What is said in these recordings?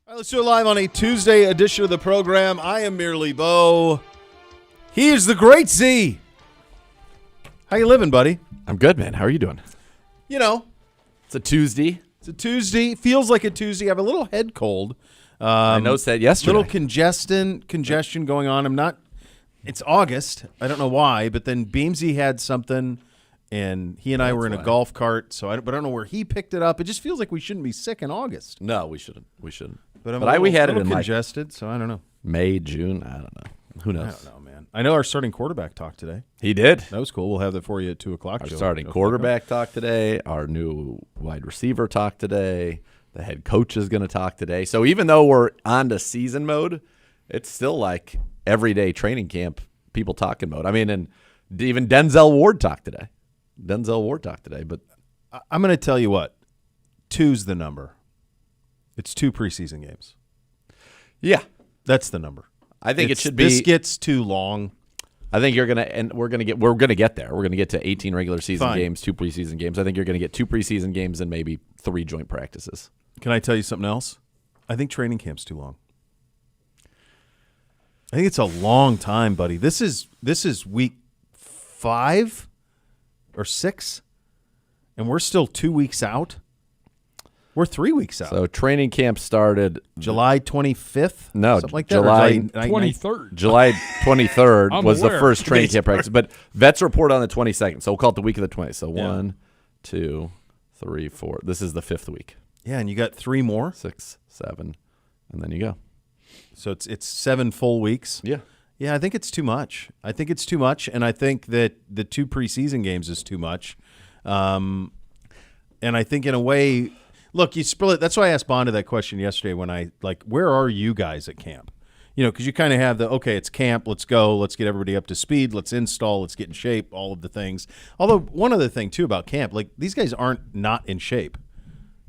All right, let's do it live on a Tuesday edition of the program. I am merely Bo. He is the great Z. How you living, buddy? I'm good, man. How are you doing? You know. It's a Tuesday. It's a Tuesday. Feels like a Tuesday. I have a little head cold. I noticed that yesterday. Little congestion going on. It's August. I don't know why, but then Beamsy had something, and he and I were in a golf cart, but I don't know where he picked it up. It just feels like we shouldn't be sick in August. No, we shouldn't. But we had it in congested, so I don't know. May, June. I don't know. Who knows? I don't know, man. I know our starting quarterback talked today. He did. That was cool. We'll have that for you at 2 o'clock. Our starting quarterback talked today. Our new wide receiver talked today. The head coach is going to talk today. So even though we're on to season mode, it's still like everyday training camp people talking mode. I mean, and even Denzel Ward talked today. But I'm going to tell you what. 2's the number. It's 2 preseason games. Yeah. That's the number. I think it should be. This gets too long. I think you're going to, and we're going to get there. We're going to get to 18 regular season games, 2 preseason games. I think you're going to get 2 preseason games and maybe 3 joint practices. Can I tell you something else? I think training camp's too long. I think it's a long time, buddy. This is week 5 or 6, and we're still 2 weeks out. We're 3 weeks out. So training camp started July 25th? No, something like that. July 23rd. July 23rd was the first training camp practice. But vets report on the 22nd. So we'll call it the week of the 20th. So 1, 2, 3, 4. This is the 5th week. Yeah, and you got 3 more? 6, 7, and then you go. So it's 7 full weeks? Yeah. Yeah, I think it's too much. And I think that the 2 preseason games is too much. And I think in a way, look, you split it. That's why I asked Bonda that question yesterday when where are you guys at camp? You know, because you kind of have it's camp, let's go, let's get everybody up to speed, let's install, let's get in shape, all of the things. Although one other thing, too, about camp, these guys aren't not in shape.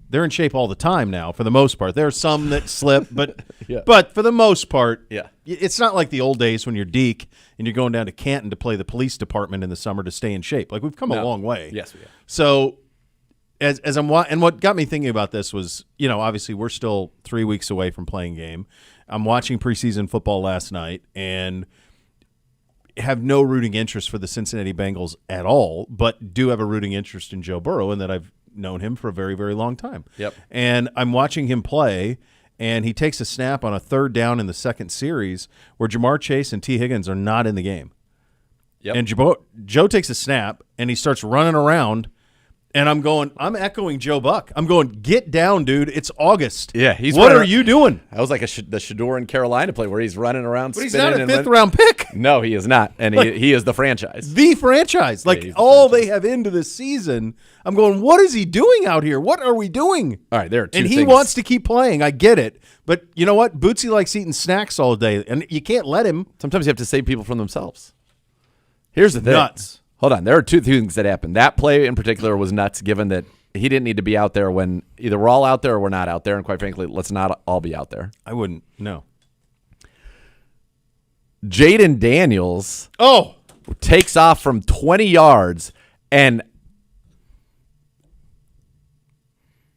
They're in shape all the time now, for the most part. There are some that slip, but yeah. But for the most part, yeah, it's not like the old days when you're Deke and you're going down to Canton to play the police department in the summer to stay in shape. We've come a long way. Yes, we have. So as I'm and what got me thinking about this was, obviously we're still 3 weeks away from playing game. I'm watching preseason football last night and have no rooting interest for the Cincinnati Bengals at all, but do have a rooting interest in Joe Burrow and that I've known him for a very, very long time. Yep. And I'm watching him play, and he takes a snap on a 3rd down in the second series where Jamar Chase and T. Higgins are not in the game. Yep. And Joe takes a snap, and he starts running around, and I'm echoing Joe Buck. I'm going, get down, dude. It's August. Yeah. What are you doing? That was like the Shador in Carolina play where he's running around. But he's not a 5th-round pick. No, he is not, and he is the franchise. The franchise. They have into this season. I'm going, what is he doing out here? What are we doing? All right, there are 2 things. And he wants to keep playing. I get it. But you know what? Bootsy likes eating snacks all day, and you can't let him. Sometimes you have to save people from themselves. Here's the thing. Nuts. Hold on. There are 2 things that happened. That play in particular was nuts, given that he didn't need to be out there when either we're all out there or we're not out there. And quite frankly, let's not all be out there. I wouldn't. No. Jaden Daniels takes off from 20 yards, and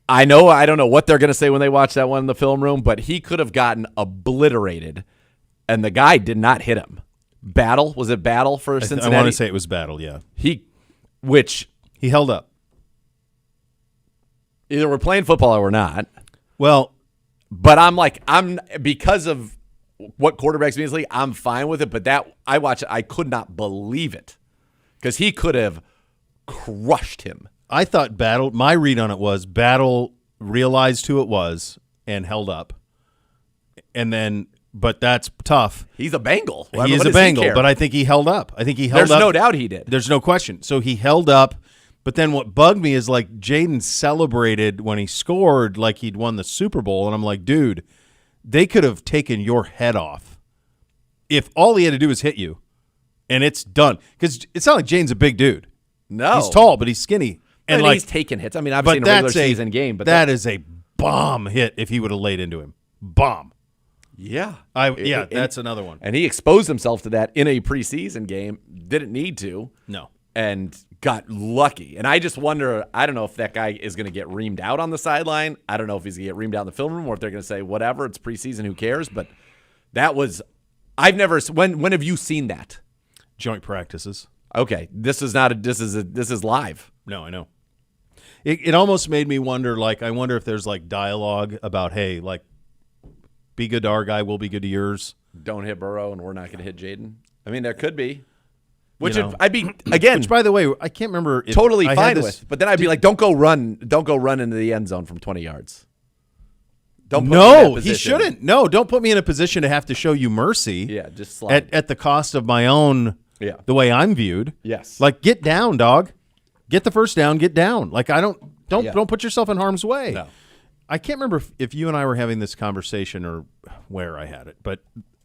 I don't know what they're going to say when they watch that one in the film room, but he could have gotten obliterated, and the guy did not hit him. Was it Battle for Cincinnati? I want to say it was Battle, yeah. He held up. Either we're playing football or we're not. Well, but I'm because of what quarterbacks mean in this league, I'm fine with it. But that I watched it, I could not believe it because he could have crushed him. I thought Battle. My read on it was Battle realized who it was and held up, and then. But that's tough. He's a Bengal. He is a Bengal, but I think he held up. There's no doubt he did. There's no question. So he held up. But then what bugged me is Jaden celebrated when he scored like he'd won the Super Bowl. And I'm like, dude, they could have taken your head off if all he had to do was hit you. And it's done. Because it's not like Jaden's a big dude. No. He's tall, but he's skinny. And he's taken hits. I mean, obviously in a regular season game. But that is a bomb hit if he would have laid into him. Bomb. Yeah. That's another one. And he exposed himself to that in a preseason game. Didn't need to. No. And got lucky. And I just wonder, I don't know if that guy is going to get reamed out on the sideline. I don't know if he's going to get reamed out in the film room or if they're going to say, whatever, it's preseason, who cares? But that was, I've never, when have you seen that? Joint practices. Okay. This is live. No, I know. It almost made me wonder, like, I wonder if there's like dialogue about, hey, like, be good to our guy, we'll be good to yours. Don't hit Burrow and we're not going to hit Jaden. I mean, there could be. Which You know. I'd be, again, Which, by the way, I can't remember. If totally I had fine this- with. But then I'd be like, don't go run into the end zone from 20 yards. Don't put me in No, that he position. shouldn't. No, don't put me in a position to have to show you mercy. Yeah, just slide. At the cost of my own, Yeah. the way I'm viewed. Yes. Like, get down, dog. Get the first down, get down. Like, don't Yeah. put yourself in harm's way. No. I can't remember if you and I were having this conversation or where I had it, but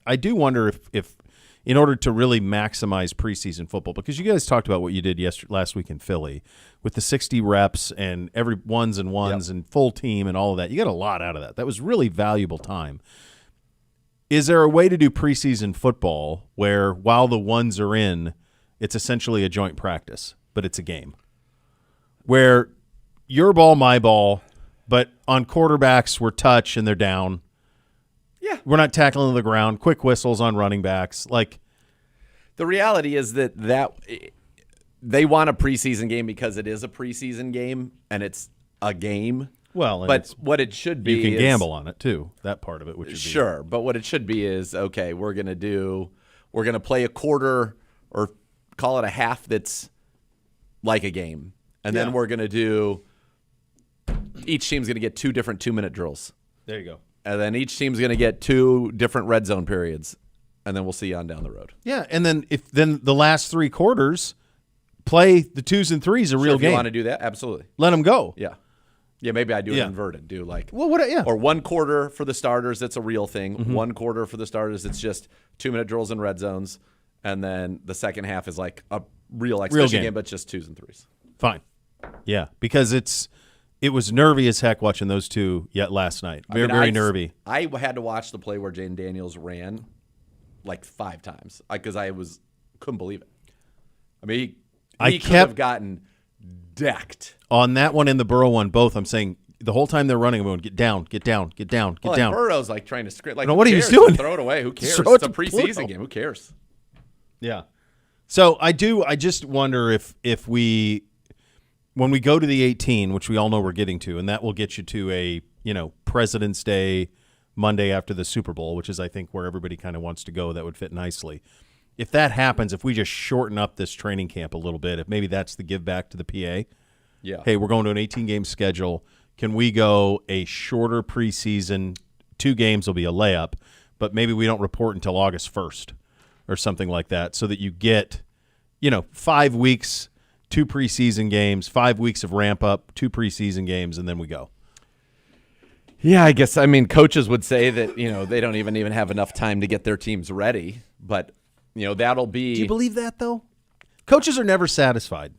I do wonder if in order to really maximize preseason football, because you guys talked about what you did last week in Philly with the 60 reps and every ones and and full team and all of that. You got a lot out of that. That was really valuable time. Is there a way to do preseason football where while the ones are in, it's essentially a joint practice, but it's a game? Where your ball, my ball, but on quarterbacks we're touch and they're down. Yeah. We're not tackling the ground. Quick whistles on running backs. Like, The reality is that they want a preseason game because it is a preseason game and it's a game. well, and But what it should be you can is, gamble on it too. That part of it, which would be Sure, but what it should be is, okay, we're going to play a quarter or call it a half that's like a game. And then Yeah. we're going to do each team's going to get 2 different 2-minute drills. There you go. And then each team's going to get 2 different red zone periods. And then we'll see you on down the road. Yeah, and then then the last 3 quarters play the 2s and 3s a real If game. you want to do that, absolutely. Let them go. Yeah. Yeah, maybe I do it Yeah. inverted. Do like Well, what? Yeah. or 1 quarter for the starters, that's a real thing. Mm-hmm. 1 quarter for the starters, it's just 2-minute drills and red zones. And then the second half is like a real exhibition game. game, but just 2s and 3s. Fine. Yeah, because it was nervy as heck watching those two yet last night. Very nervy. I had to watch the play where Jaden Daniels ran like 5 times because I couldn't believe it. I mean, he could have gotten decked. On that one and the Burrow one, both, I'm saying the whole time they're running, I'm going, get down, get down, get down, get Well, down. like Burrow's like trying to script. Like, No, who what are you cares? doing? Throw it away. Who cares? Throw it It's a to preseason Pluto. game. Who cares? Yeah. So I just wonder if when we go to the 18, which we all know we're getting to, and that will get you to a, President's Day Monday after the Super Bowl, which is, I think, where everybody kind of wants to go. That would fit nicely. If that happens, if we just shorten up this training camp a little bit, if maybe that's the give back to the PA. Yeah. Hey, we're going to an 18-game schedule. Can we go a shorter preseason? 2 games will be a layup, but maybe we don't report until August 1st or something like that, so that you get, 5 weeks, 2 preseason games, 5 weeks of ramp up, 2 preseason games, and then we go. Yeah, I guess. I mean, coaches would say that they don't even have enough time to get their teams ready, but that'll be. Do you believe that though? Coaches are never satisfied.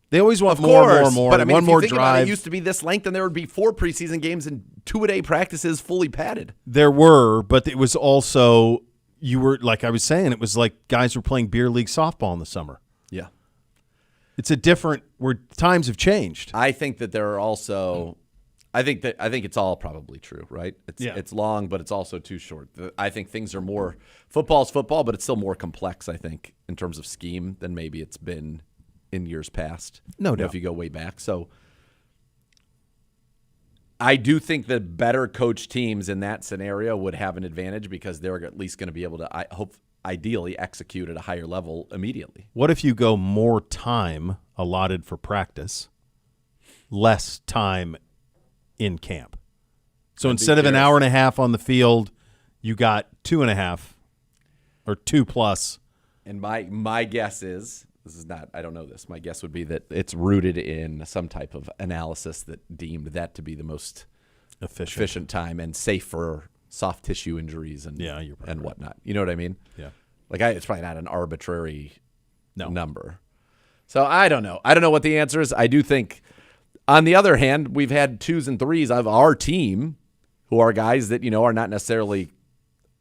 They always want Of more, course, more, but I mean, one if more you think about it, drive. it used to be this length, and there would be 4 preseason games and 2-a-day practices fully padded. There were, but it was also, you were, like I was saying, it was like guys were playing beer league softball in the summer. Yeah, It's a different, where times have changed. I think that there are also. I think it's all probably true, right? It's long, but it's also too short. I think things are more football's football, but it's still more complex. I think in terms of scheme than maybe it's been in years past. No doubt. If you go way back, so I do think that better coach teams in that scenario would have an advantage because they're at least going to be able to, ideally execute at a higher level immediately. What if you go more time allotted for practice, less time in camp? So instead of an hour and a half on the field, you got 2.5 or 2+. And my guess is, this is not, I don't know this, my guess would be that it's rooted in some type of analysis that deemed that to be the most efficient time and safe for soft tissue injuries and Yeah, you're probably and right. whatnot. You know what I mean? Yeah. Like it's probably not an arbitrary No. number. So I don't know. I don't know what the answer is. I do think, on the other hand, we've had 2s and 3s of our team who are guys that, are not necessarily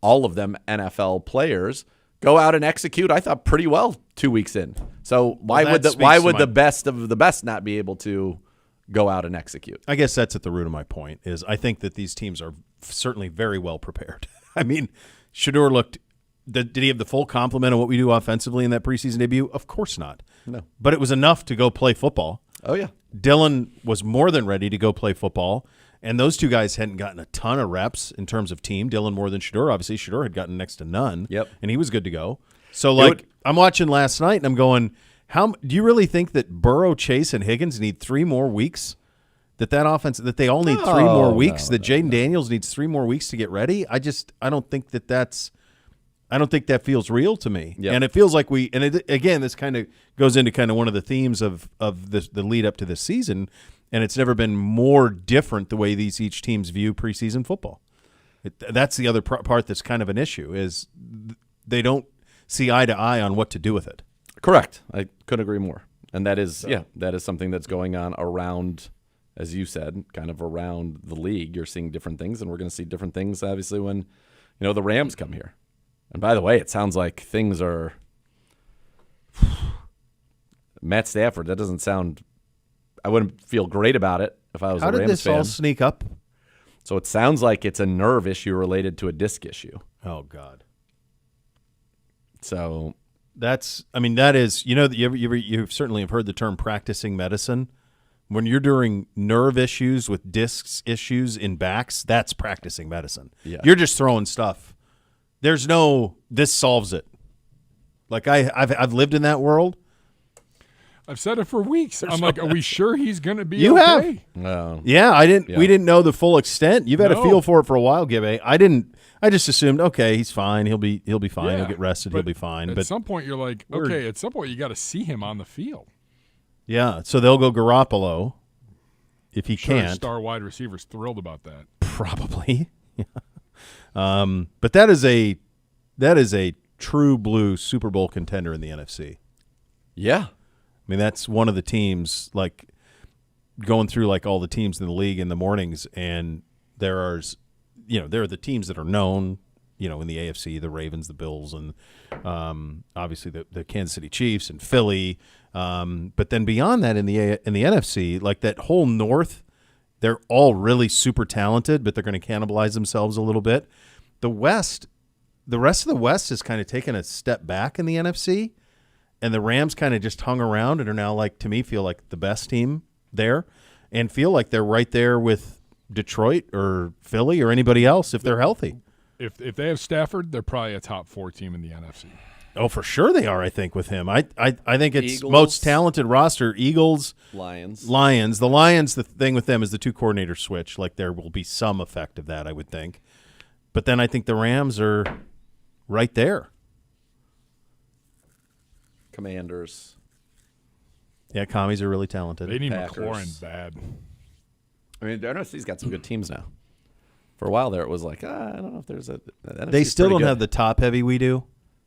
all of them NFL players go out and execute, I thought, pretty well 2 weeks in. So why would the best of the best not be able to go out and execute? I guess that's at the root of my point. Is I think that these teams are certainly very well prepared. I mean, Shedeur looked. Did he have the full complement of what we do offensively in that preseason debut? Of course not. No. But it was enough to go play football. Oh, yeah. Dylan was more than ready to go play football, and those two guys hadn't gotten a ton of reps in terms of team. Dylan more than Shedeur. Obviously, Shedeur had gotten next to none, Yep. and he was good to go. So, I'm watching last night, and I'm going, do you really think that Burrow, Chase, and Higgins need 3 more weeks? That offense, that they all need 3 more weeks? That Jaden Daniels needs 3 more weeks to get ready? I don't think that's – I don't think that feels real to me. Yep. And it feels like again, this kind of goes into kind of one of the themes of the lead up to this season, and it's never been more different the way each teams view preseason football. That's the other part that's kind of an issue, is they don't see eye to eye on what to do with it. Correct. I couldn't agree more. And that is something that's going on around, as you said, kind of around the league. You're seeing different things, and we're going to see different things, obviously, when the Rams come here. And by the way, it sounds like things are Matt Stafford. That doesn't sound – I wouldn't feel great about it if I was a Rams fan. How did this all sneak up? So it sounds like it's a nerve issue related to a disc issue. Oh, God. So that is – you certainly have heard the term practicing medicine. When you're doing nerve issues with discs issues in backs, that's practicing medicine. Yeah. You're just throwing stuff. There's no this solves it. Like I've lived in that world. I've said it for weeks. I'm like, are we sure he's going to be you okay? Have. No. Yeah, I didn't. Yeah. We didn't know the full extent. You've had a feel for it for a while, Gibbe. I didn't. I just assumed, okay, he's fine. He'll be fine. Yeah, he'll get rested. He'll be fine. At some point, you're like, okay. At some point, you got to see him on the field. Yeah. So they'll go Garoppolo if he can't. Star wide receiver's thrilled about that. Probably. Yeah. But that is a true blue Super Bowl contender in the NFC. Yeah. I mean, that's one of the teams, like going through like all the teams in the league in the mornings, and there are the teams that are known, in the AFC, the Ravens, the Bills, and obviously the Kansas City Chiefs and Philly. But then beyond that, in the NFC, like that whole North, they're all really super talented, but they're going to cannibalize themselves a little bit. The West, the rest of the West has kind of taken a step back in the NFC, and the Rams kind of just hung around and are now, like, to me, feel like the best team there and feel like they're right there with Detroit or Philly or anybody else if they're healthy. If they have Stafford, they're probably a top 4 team in the NFC. Oh, for sure they are, I think, with him. I think it's Eagles, most talented roster. Eagles, Lions. The Lions, the thing with them is the 2 coordinator switch. Like, there will be some effect of that, I would think. But then I think the Rams are right there. Commanders. Yeah, commies are really talented. They need Packers. McLaurin bad. I mean, the NFC's got some good teams now. For a while there, it was like, I don't know if there's a. They still don't have the top heavy we do.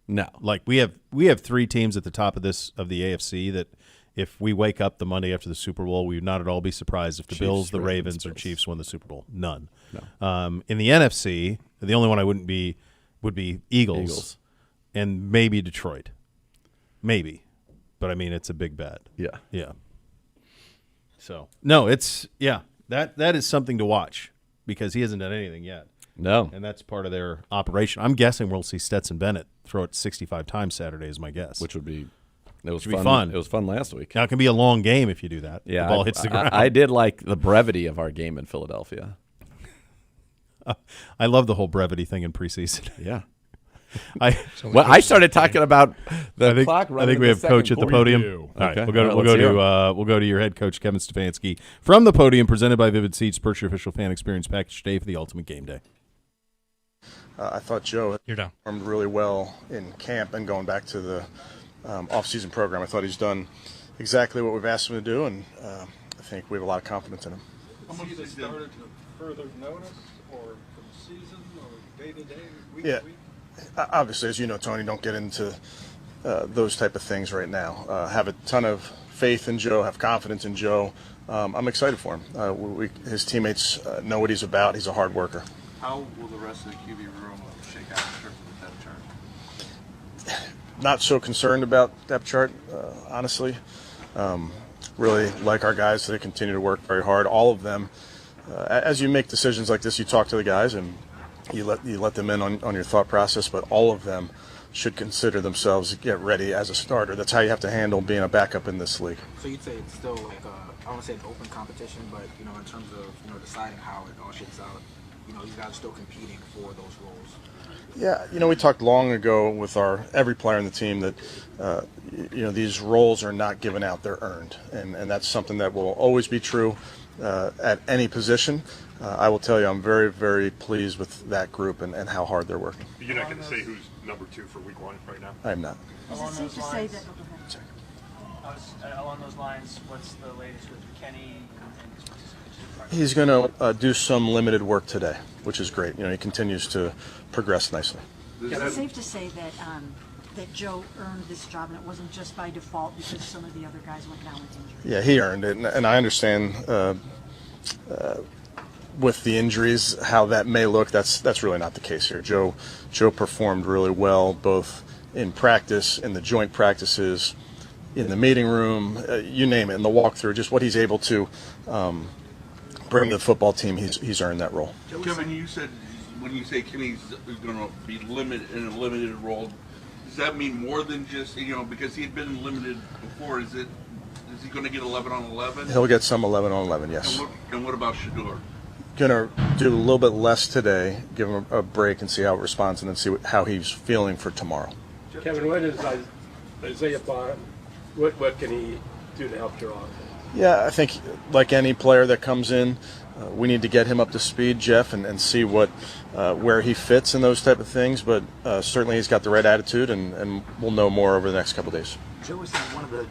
No, like we have 3 teams at the top of the AFC that if we wake up the Monday after the Super Bowl, we would not at all be surprised if the Bills, the Ravens, or Chiefs won the Super Bowl. None. No. In the NFC, the only one I wouldn't be would be Eagles. And maybe Detroit. Maybe. But I mean, it's a big bet. Yeah. Yeah. So no, that is something to watch because he hasn't done anything yet. No. And that's part of their operation. I'm guessing we'll see Stetson Bennett throw it 65 times Saturday is my guess. Which would be fun. It was fun last week. Now it can be a long game if you do that. Yeah, the ball hits the ground. I did like the brevity of our game in Philadelphia. I love the whole brevity thing in preseason. Yeah. I started talking about the clock running. I think we have coach at the podium. All right, we'll go to your head coach Kevin Stefanski from the podium, presented by Vivid Seats. Purchase your official fan experience package today for the ultimate game day. I thought Joe performed really well in camp and going back to the off-season program. I thought he's done exactly what we've asked him to do, and I think we have a lot of confidence in him. How much they started to further notice, or for the season, or day-to-day, week to week? Obviously, as you know, Tony, don't get into those type of things right now. Have a ton of faith in Joe, have confidence in Joe. I'm excited for him. His teammates know what he's about. He's a hard worker. How will the rest of the QB room shake out in terms of the depth chart? not so concerned about depth chart, honestly. Really like our guys. They continue to work very hard, all of them. As you make decisions like this, you talk to the guys and you let them in on your thought process, but all of them should consider themselves get ready as a starter. That's how you have to handle being a backup in this league. So you'd say it's still like I won't say an open competition, but in terms of deciding how it all shakes out, these guys are still competing for those roles. Yeah, we talked long ago with every player on the team that these roles are not given out; they're earned, and that's something that will always be true at any position. I will tell you, I'm very, very pleased with that group and how hard they're working. You're not going to say who's number 2 for Week 1 right now? I am not. Is it safe to say that? Along those lines, what's the latest with Kenny? He's going to do some limited work today, which is great. He continues to progress nicely. Is it safe to say that that Joe earned this job and it wasn't just by default because some of the other guys went down with injury? Yeah, he earned it, and I understand with the injuries how that may look. That's really not the case here. Joe performed really well both in practice, in the joint practices, in the meeting room, you name it, in the walkthrough. Just what he's able to bring to the football team, he's earned that role. Kevin, you said when you say Kenny's going to be limited in a limited role, does that mean more than just because he had been limited before? Is he going to get 11 on 11? He'll get some 11 on 11, yes. And what about Shedeur? Going to do a little bit less today, give him a break and see how it responds, and then see how he's feeling for tomorrow. Kevin, what is Isaiah Bond? What can he do to help your offense? Yeah, I think like any player that comes in, we need to get him up to speed, Jeff, and see where he fits in those type of things. But certainly he's got the right attitude, and we'll know more over the next couple of days. Joe was saying one of the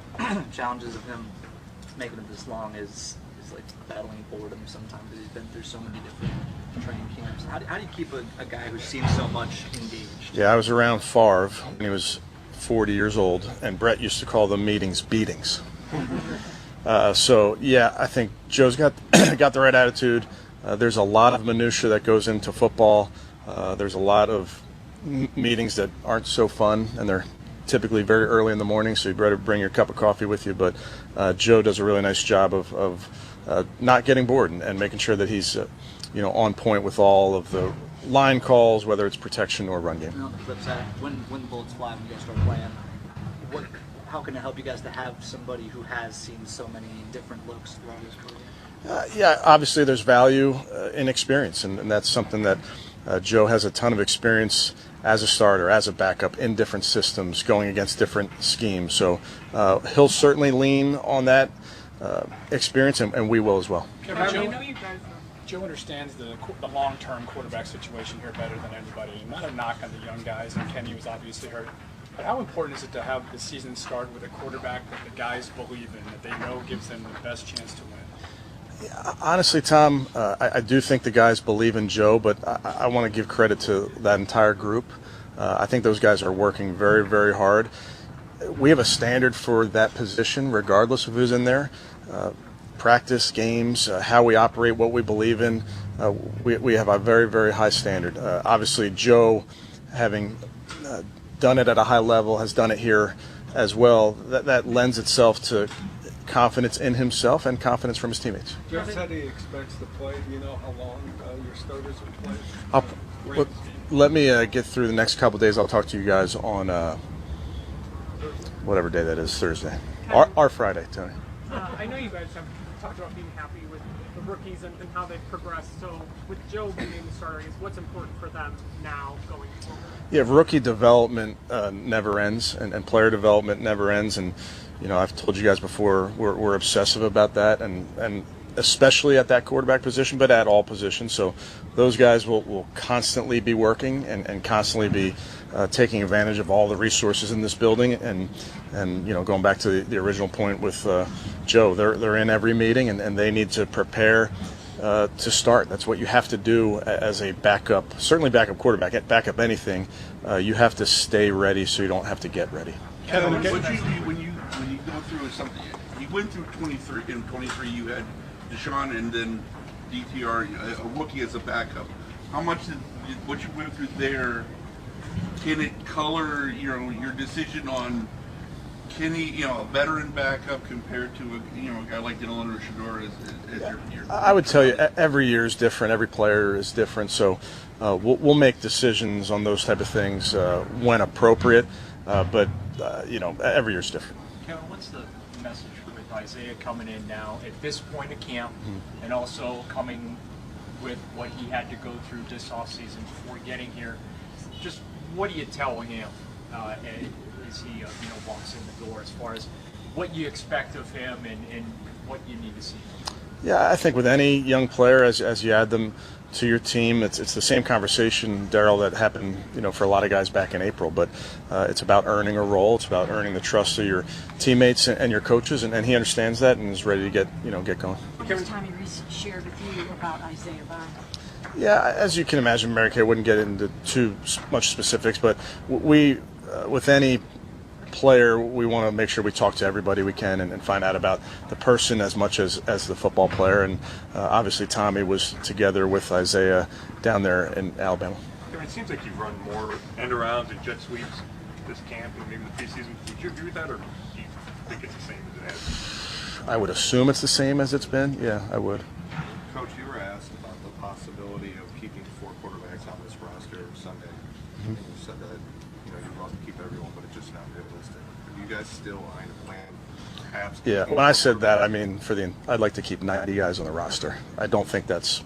challenges of him making it this long is like battling boredom sometimes. He's been through so many different training camps. How do you keep a guy who seems so much engaged? Yeah, I was around Favre when he was 40 years old, and Brett used to call the meetings beatings. So yeah, I think Joe's got the right attitude. There's a lot of minutia that goes into football. There's a lot of meetings that aren't so fun, and they're typically very early in the morning, so you better bring your cup of coffee with you. But Joe does a really nice job of not getting bored and making sure that he's on point with all of the line calls, whether it's protection or run game. And on the flip side, when the bullets fly when you guys start playing, how can it help you guys to have somebody who has seen so many different looks throughout his career? Yeah, obviously there's value in experience, and that's something that Joe has a ton of experience as a starter, as a backup, in different systems, going against different schemes. So he'll certainly lean on that experience, and we will as well. Joe understands the long-term quarterback situation here better than anybody. Not a knock on the young guys, and Kenny was obviously hurt. But how important is it to have the season start with a quarterback that the guys believe in, that they know gives them the best chance to win? Yeah, honestly, Tom, I do think the guys believe in Joe, but I want to give credit to that entire group. I think those guys are working very, very hard. We have a standard for that position, regardless of who's in there. Practice, games, how we operate, what we believe in. We have a very, very high standard. Obviously, Joe, having done it at a high level, has done it here as well. That lends itself to confidence in himself and confidence from his teammates. Jeff said he expects to play. Do you know how long your starters will play? Let me get through the next couple of days. I'll talk to you guys on whatever day that is, Thursday. Our Friday, Tony. I know you guys have talked about being happy with the rookies and how they've progressed. So with Joe being the starter, what's important for them now going forward? Yeah, rookie development never ends, and player development never ends. And I've told you guys before, we're obsessive about that, and especially at that quarterback position, but at all positions. So those guys will constantly be working and constantly be taking advantage of all the resources in this building. And going back to the original point with Joe, they're in every meeting, and they need to prepare to start. That's what you have to do as a backup, certainly backup quarterback, backup anything. You have to stay ready so you don't have to get ready. Kevin, when you go through something, you went through 23. In 23, you had Deshaun and then DTR, a rookie as a backup. How much did what you went through there can it color your decision on Kenny, a veteran backup compared to a guy like Dylan or Shador as your I would tell you every year is different. Every player is different. So we'll make decisions on those type of things when appropriate. But every year is different. Kevin, what's the message with Isaiah coming in now at this point of camp, and also coming with what he had to go through this offseason before getting here? Just what do you tell him as he walks in the door, as far as what you expect of him and what you need to see? Yeah, I think with any young player, as you add them to your team, it's the same conversation, Daryl, that happened for a lot of guys back in April. But it's about earning a role. It's about earning the trust of your teammates and your coaches, and he understands that and is ready to get going. What has Tommy Reese shared with you about Isaiah Bond? Yeah, as you can imagine, Mary Kay wouldn't get into too much specifics, but we, with any player, we want to make sure we talk to everybody we can and find out about the person as much as the football player. And obviously Tommy was together with Isaiah down there in Alabama. It seems like you've run more end-arounds and jet sweeps this camp and maybe the preseason. Would you agree with that, or do you think it's the same as it has? I would assume it's the same as it's been. Yeah, I would. Coach, you were asked about the possibility of keeping 4 quarterbacks on this roster Sunday. And you said that you'd love to keep everyone, but it's just not realistic. Are you guys still eyeing a plan? Perhaps. Yeah, when I said that, I mean I'd like to keep 90 guys on the roster. I don't think that's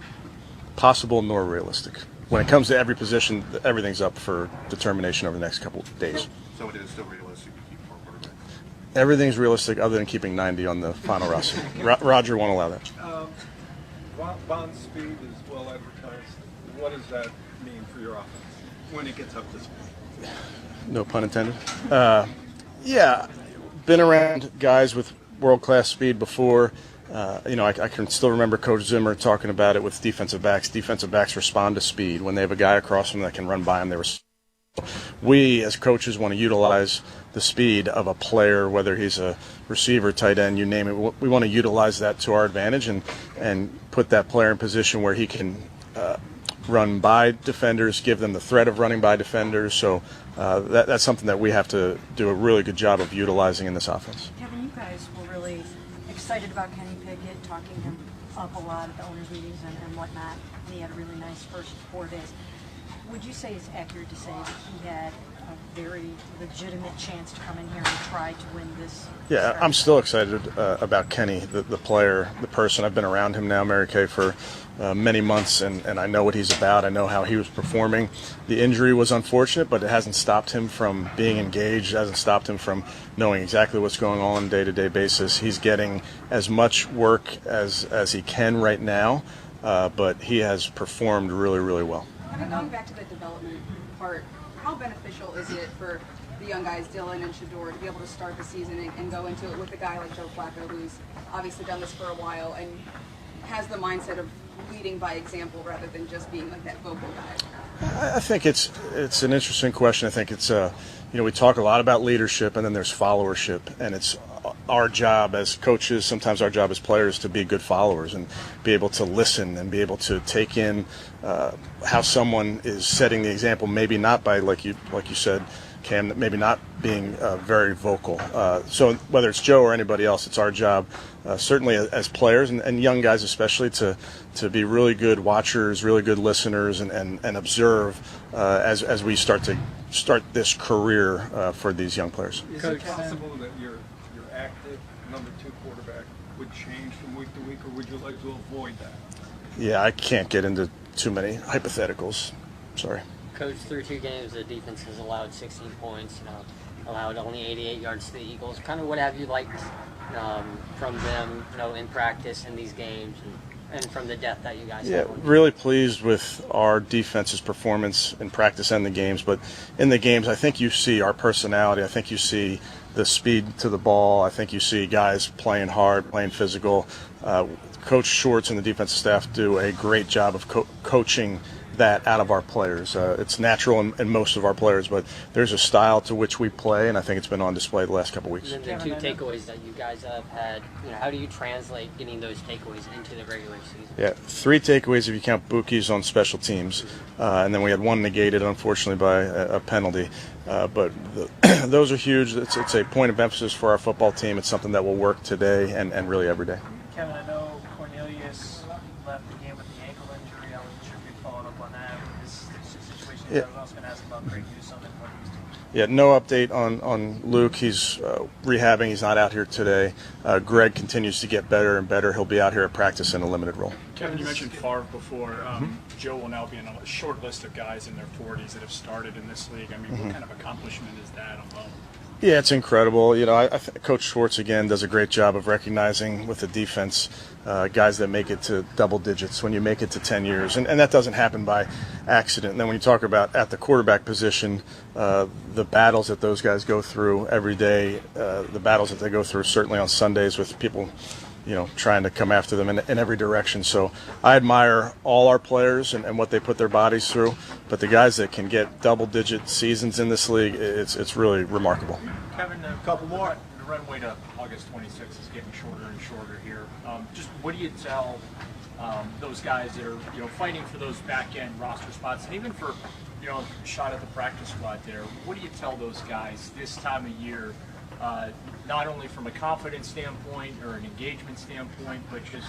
possible nor realistic. When it comes to every position, everything's up for determination over the next couple of days. So it is still realistic to keep 4 quarterbacks? Everything's realistic other than keeping 90 on the final roster. Roger won't allow that. Bond's speed is well advertised. What does that mean for your offense when it gets up to speed? No pun intended. Yeah, been around guys with world-class speed before. I can still remember Coach Zimmer talking about it with defensive backs. Defensive backs respond to speed. When they have a guy across from them that can run by them, they respond. We, as coaches, want to utilize the speed of a player, whether he's a receiver, tight end, you name it. We want to utilize that to our advantage and put that player in position where he can run by defenders, give them the threat of running by defenders. So that's something that we have to do a really good job of utilizing in this offense. Kevin, you guys were really excited about Kenny Pickett, talking him up a lot at the owners' meetings and whatnot. And he had a really nice first 4 days. Would you say it's accurate to say that he had a very legitimate chance to come in here and try to win this? Yeah, I'm still excited about Kenny, the player, the person. I've been around him now, Mary Kay, for many months, and I know what he's about. I know how he was performing. The injury was unfortunate, but it hasn't stopped him from being engaged. It hasn't stopped him from knowing exactly what's going on a day-to-day basis. He's getting as much work as he can right now, but he has performed really, really well. Going back to the development part, how beneficial is it for the young guys, Dylan and Shador, to be able to start the season and go into it with a guy like Joe Flacco, who's obviously done this for a while and has the mindset of leading by example rather than just being like that vocal guy? I think it's an interesting question. I think it's we talk a lot about leadership, and then there's followership, and it's our job as coaches, sometimes our job as players, to be good followers and be able to listen and be able to take in how someone is setting the example. Maybe not by like you said, Cam, maybe not being very vocal. So whether it's Joe or anybody else, it's our job, certainly as players and young guys especially, to be really good watchers, really good listeners, and observe as we start this career for these young players. Is it possible that your active number 2 quarterback would change from week to week, or would you like to avoid that? Yeah, I can't get into too many hypotheticals. Sorry. Coach, through 2 games, the defense has allowed 16 points, allowed only 88 yards to the Eagles. Kind of what have you liked from them, in practice in these games and from the depth that you guys have? Yeah, really pleased with our defense's performance in practice and the games. But in the games, I think you see our personality. I think you see the speed to the ball. I think you see guys playing hard, playing physical. Coach Schwartz and the defensive staff do a great job of coaching that out of our players. It's natural in most of our players, but there's a style to which we play, and I think it's been on display the last couple of weeks. And then the two takeaways that you guys have had, how do you translate getting those takeaways into the regular season? Yeah, 3 takeaways if you count Buki's on special teams, and then we had 1 negated, unfortunately, by a penalty. But those are huge. It's a point of emphasis for our football team. It's something that will work today and really every day. Kevin, I know Cornelius left the game with the ankle injury. I wasn't sure if you'd followed up on that. His situation. Yeah. I was also going to ask about Greg Newsome and what he's doing. Yeah, no update on Luke. He's rehabbing. He's not out here today. Greg continues to get better and better. He'll be out here at practice in a limited role. Kevin, you mentioned Favre before. Joe will now be in a short list of guys in their 40s that have started in this league. I mean, what kind of accomplishment is that alone? Yeah, it's incredible. I think Coach Schwartz, again, does a great job of recognizing with the defense guys that make it to double digits when you make it to 10 years. And that doesn't happen by accident. And then when you talk about at the quarterback position, the battles that those guys go through every day, the battles that they go through certainly on Sundays with people trying to come after them in every direction. So I admire all our players and what they put their bodies through. But the guys that can get double-digit seasons in this league, it's really remarkable. Kevin, a couple more. The runway to August 26th is getting shorter and shorter here. Just what do you tell those guys that are fighting for those back-end roster spots, and even for a shot at the practice squad there? What do you tell those guys this time of year? Not only from a confidence standpoint or an engagement standpoint, but just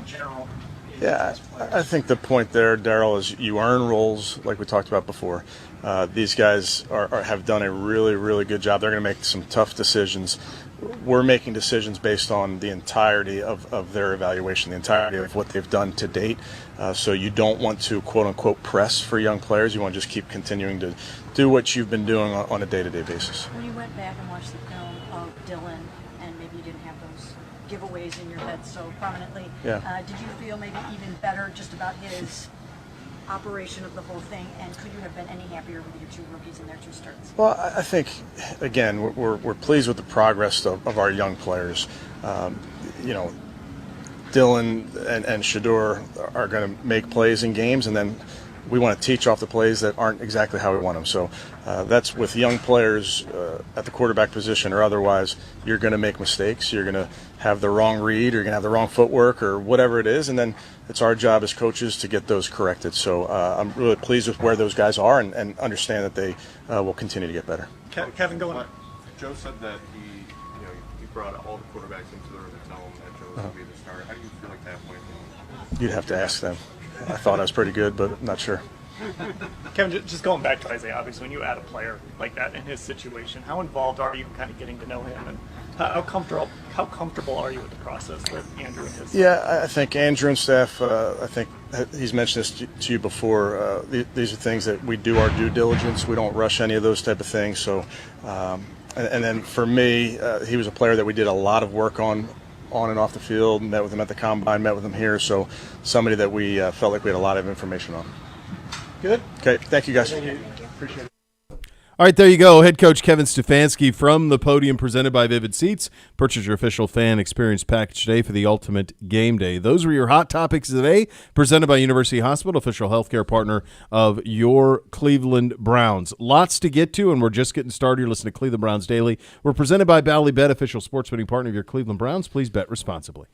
general. Yeah, I think the point there, Darryl, is you earn roles like we talked about before. These guys have done a really, really good job. They're going to make some tough decisions. We're making decisions based on the entirety of their evaluation, the entirety of what they've done to date. So you don't want to, quote-unquote, press for young players. You want to just keep continuing to do what you've been doing on a day-to-day basis. When you went back and watched the film of Dylan, and maybe you didn't have those giveaways in your head so prominently, did you feel maybe even better just about his operation of the whole thing, and could you have been any happier with your 2 rookies and their 2 starts? Well, I think, again, we're pleased with the progress of our young players. Dylan and Shador are going to make plays in games, and then we want to teach off the plays that aren't exactly how we want them. So that's with young players at the quarterback position or otherwise, you're going to make mistakes. You're going to have the wrong read, or you're going to have the wrong footwork, or whatever it is, and then it's our job as coaches to get those corrected. So I'm really pleased with where those guys are and understand that they will continue to get better. Kevin, go on. Joe said that he brought all the quarterbacks into the room to tell them that Joe was going to be the starter. How do you feel like that went? You'd have to ask them. I thought I was pretty good, but I'm not sure. Kevin, just going back to Isaiah, obviously, when you add a player like that in his situation, how involved are you in kind of getting to know him, and how comfortable are you with the process with Andrew and his? Yeah, I think Andrew and staff, I think he's mentioned this to you before. These are things that we do our due diligence. We don't rush any of those type of things. So, and then for me, he was a player that we did a lot of work on and off the field, met with him at the combine, met with him here. So somebody that we felt like we had a lot of information on. Good. Okay, thank you guys. Thank you. Appreciate it. All right, there you go. Head coach Kevin Stefanski from the podium, presented by Vivid Seats. Purchase your official fan experience package today for the ultimate game day. Those were your hot topics today, presented by University Hospital, official healthcare partner of your Cleveland Browns. Lots to get to, and we're just getting started. You're listening to Cleveland Browns Daily. We're presented by Bally Bet, official sports betting partner of your Cleveland Browns. Please bet responsibly.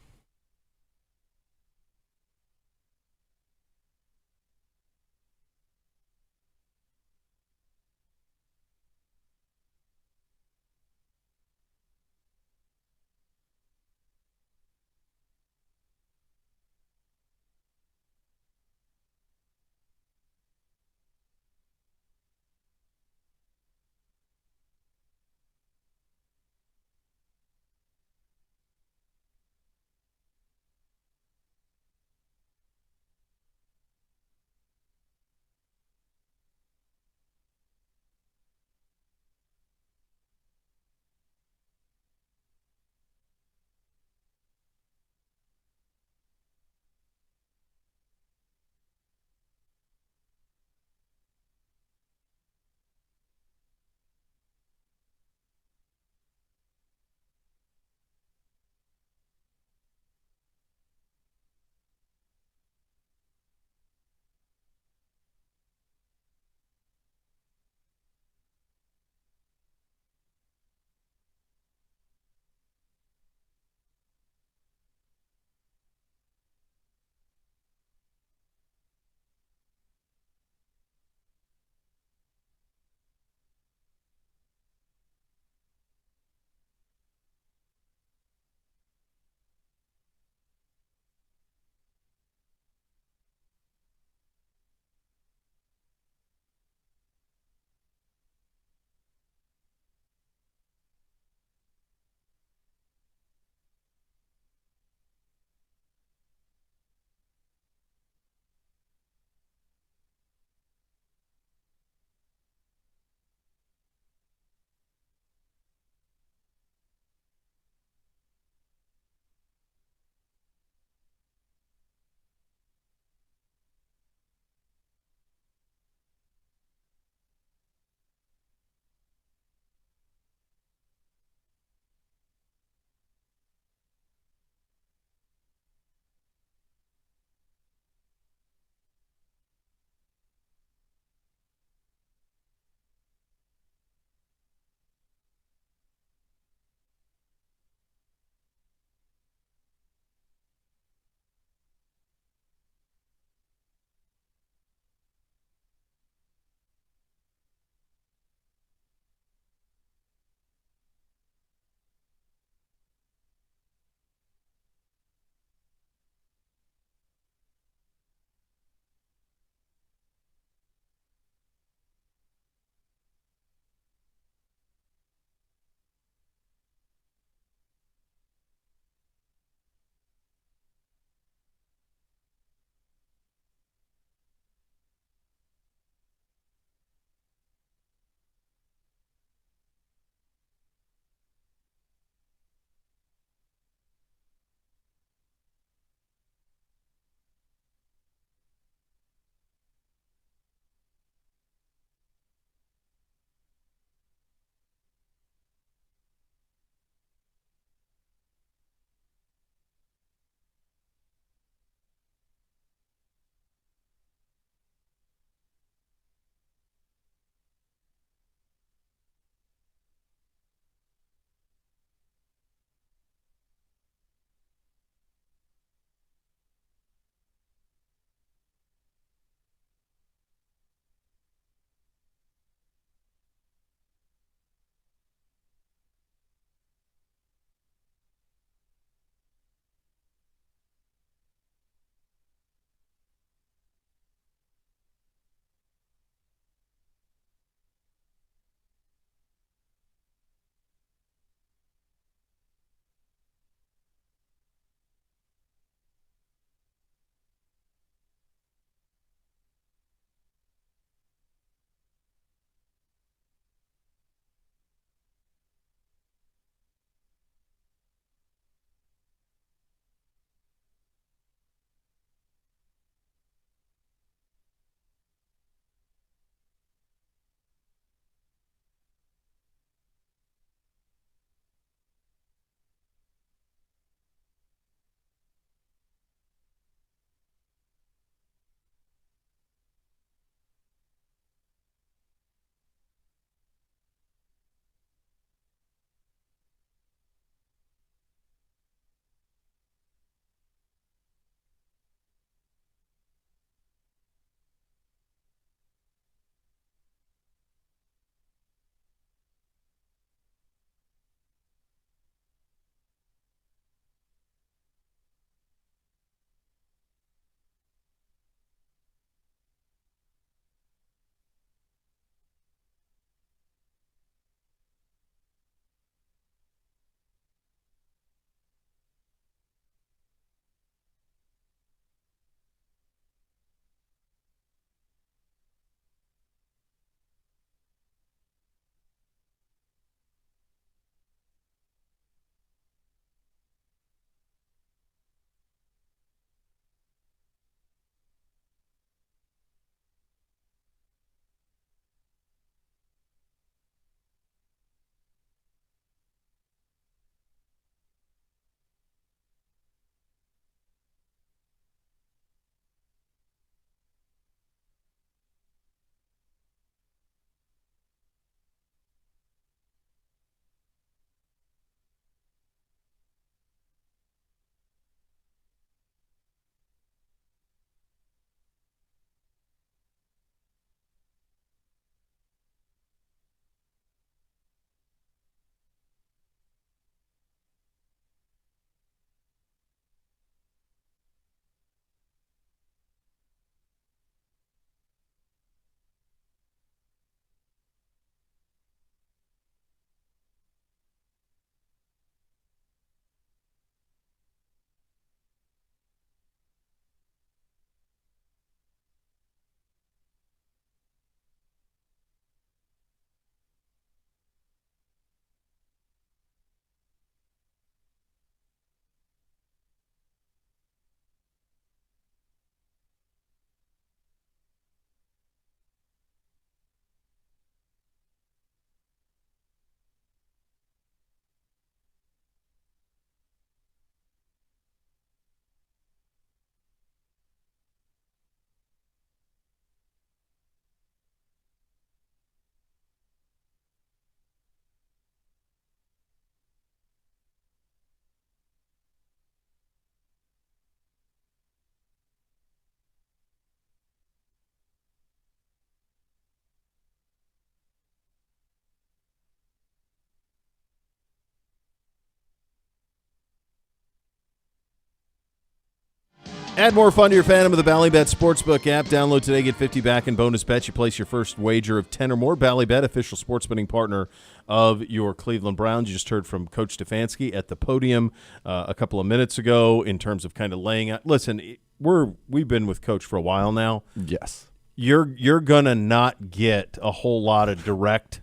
Add more fun to your Phantom of the Ballybet Sportsbook app. Download today, get 50 back in bonus bets. You place your first wager of 10 or more. Ballybet, official sports betting partner of your Cleveland Browns. You just heard from Coach Stefanski at the podium a couple of minutes ago in terms of kind of laying out. Listen, we've been with Coach for a while now. Yes. You're gonna not get a whole lot of direct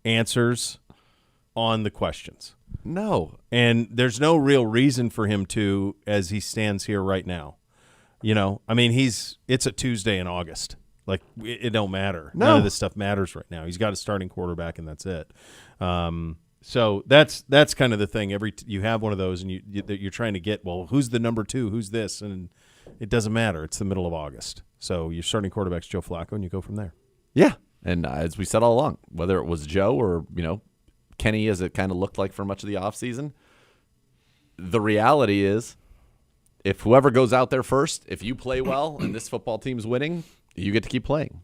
answers on the questions. No. And there's no real reason for him to, as he stands here right now. You know, I mean, it's a Tuesday in August. Like, it don't matter. No. None of this stuff matters right now. He's got a starting quarterback, and that's it. So that's kind of the thing. You have one of those, and you're trying to get, well, who's the number 2? Who's this? And it doesn't matter. It's the middle of August. So your starting quarterback's Joe Flacco, and you go from there. Yeah. And as we said all along, whether it was Joe or, Kenny, as it kind of looked like for much of the offseason, the reality is, if whoever goes out there first, if you play well and this football team's winning, you get to keep playing.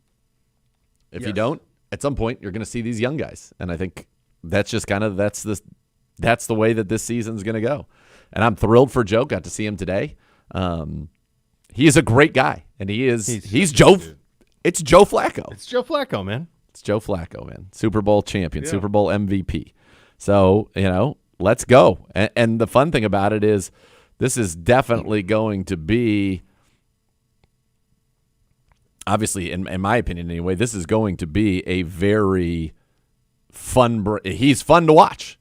If you don't, at some point you're going to see these young guys, and I think that's just kind of that's the way that this season's going to go. And I'm thrilled for Joe. Got to see him today. He is a great guy, and he's Joe. It's Joe Flacco. It's Joe Flacco, man. It's Joe Flacco, man. Super Bowl champion, Super Bowl MVP. So let's go. And the fun thing about it is, this is definitely going to be, obviously, in my opinion anyway, this is going to be a very fun – he's fun to watch.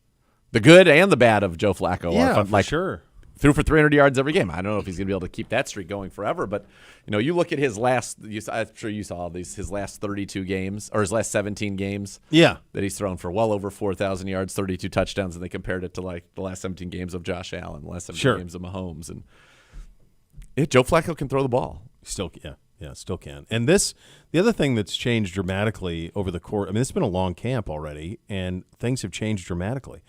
The good and the bad of Joe Flacco are fun. For sure. Threw for 300 yards every game. I don't know if he's going to be able to keep that streak going forever, but you look at his last – I'm sure you saw his last 32 games or his last 17 games. Yeah. That he's thrown for well over 4,000 yards, 32 touchdowns, and they compared it to like the last 17 games of Josh Allen, the last 17 games of Mahomes. And Joe Flacco can throw the ball. Still can. And the other thing that's changed dramatically over the course – I mean, it's been a long camp already, and things have changed dramatically.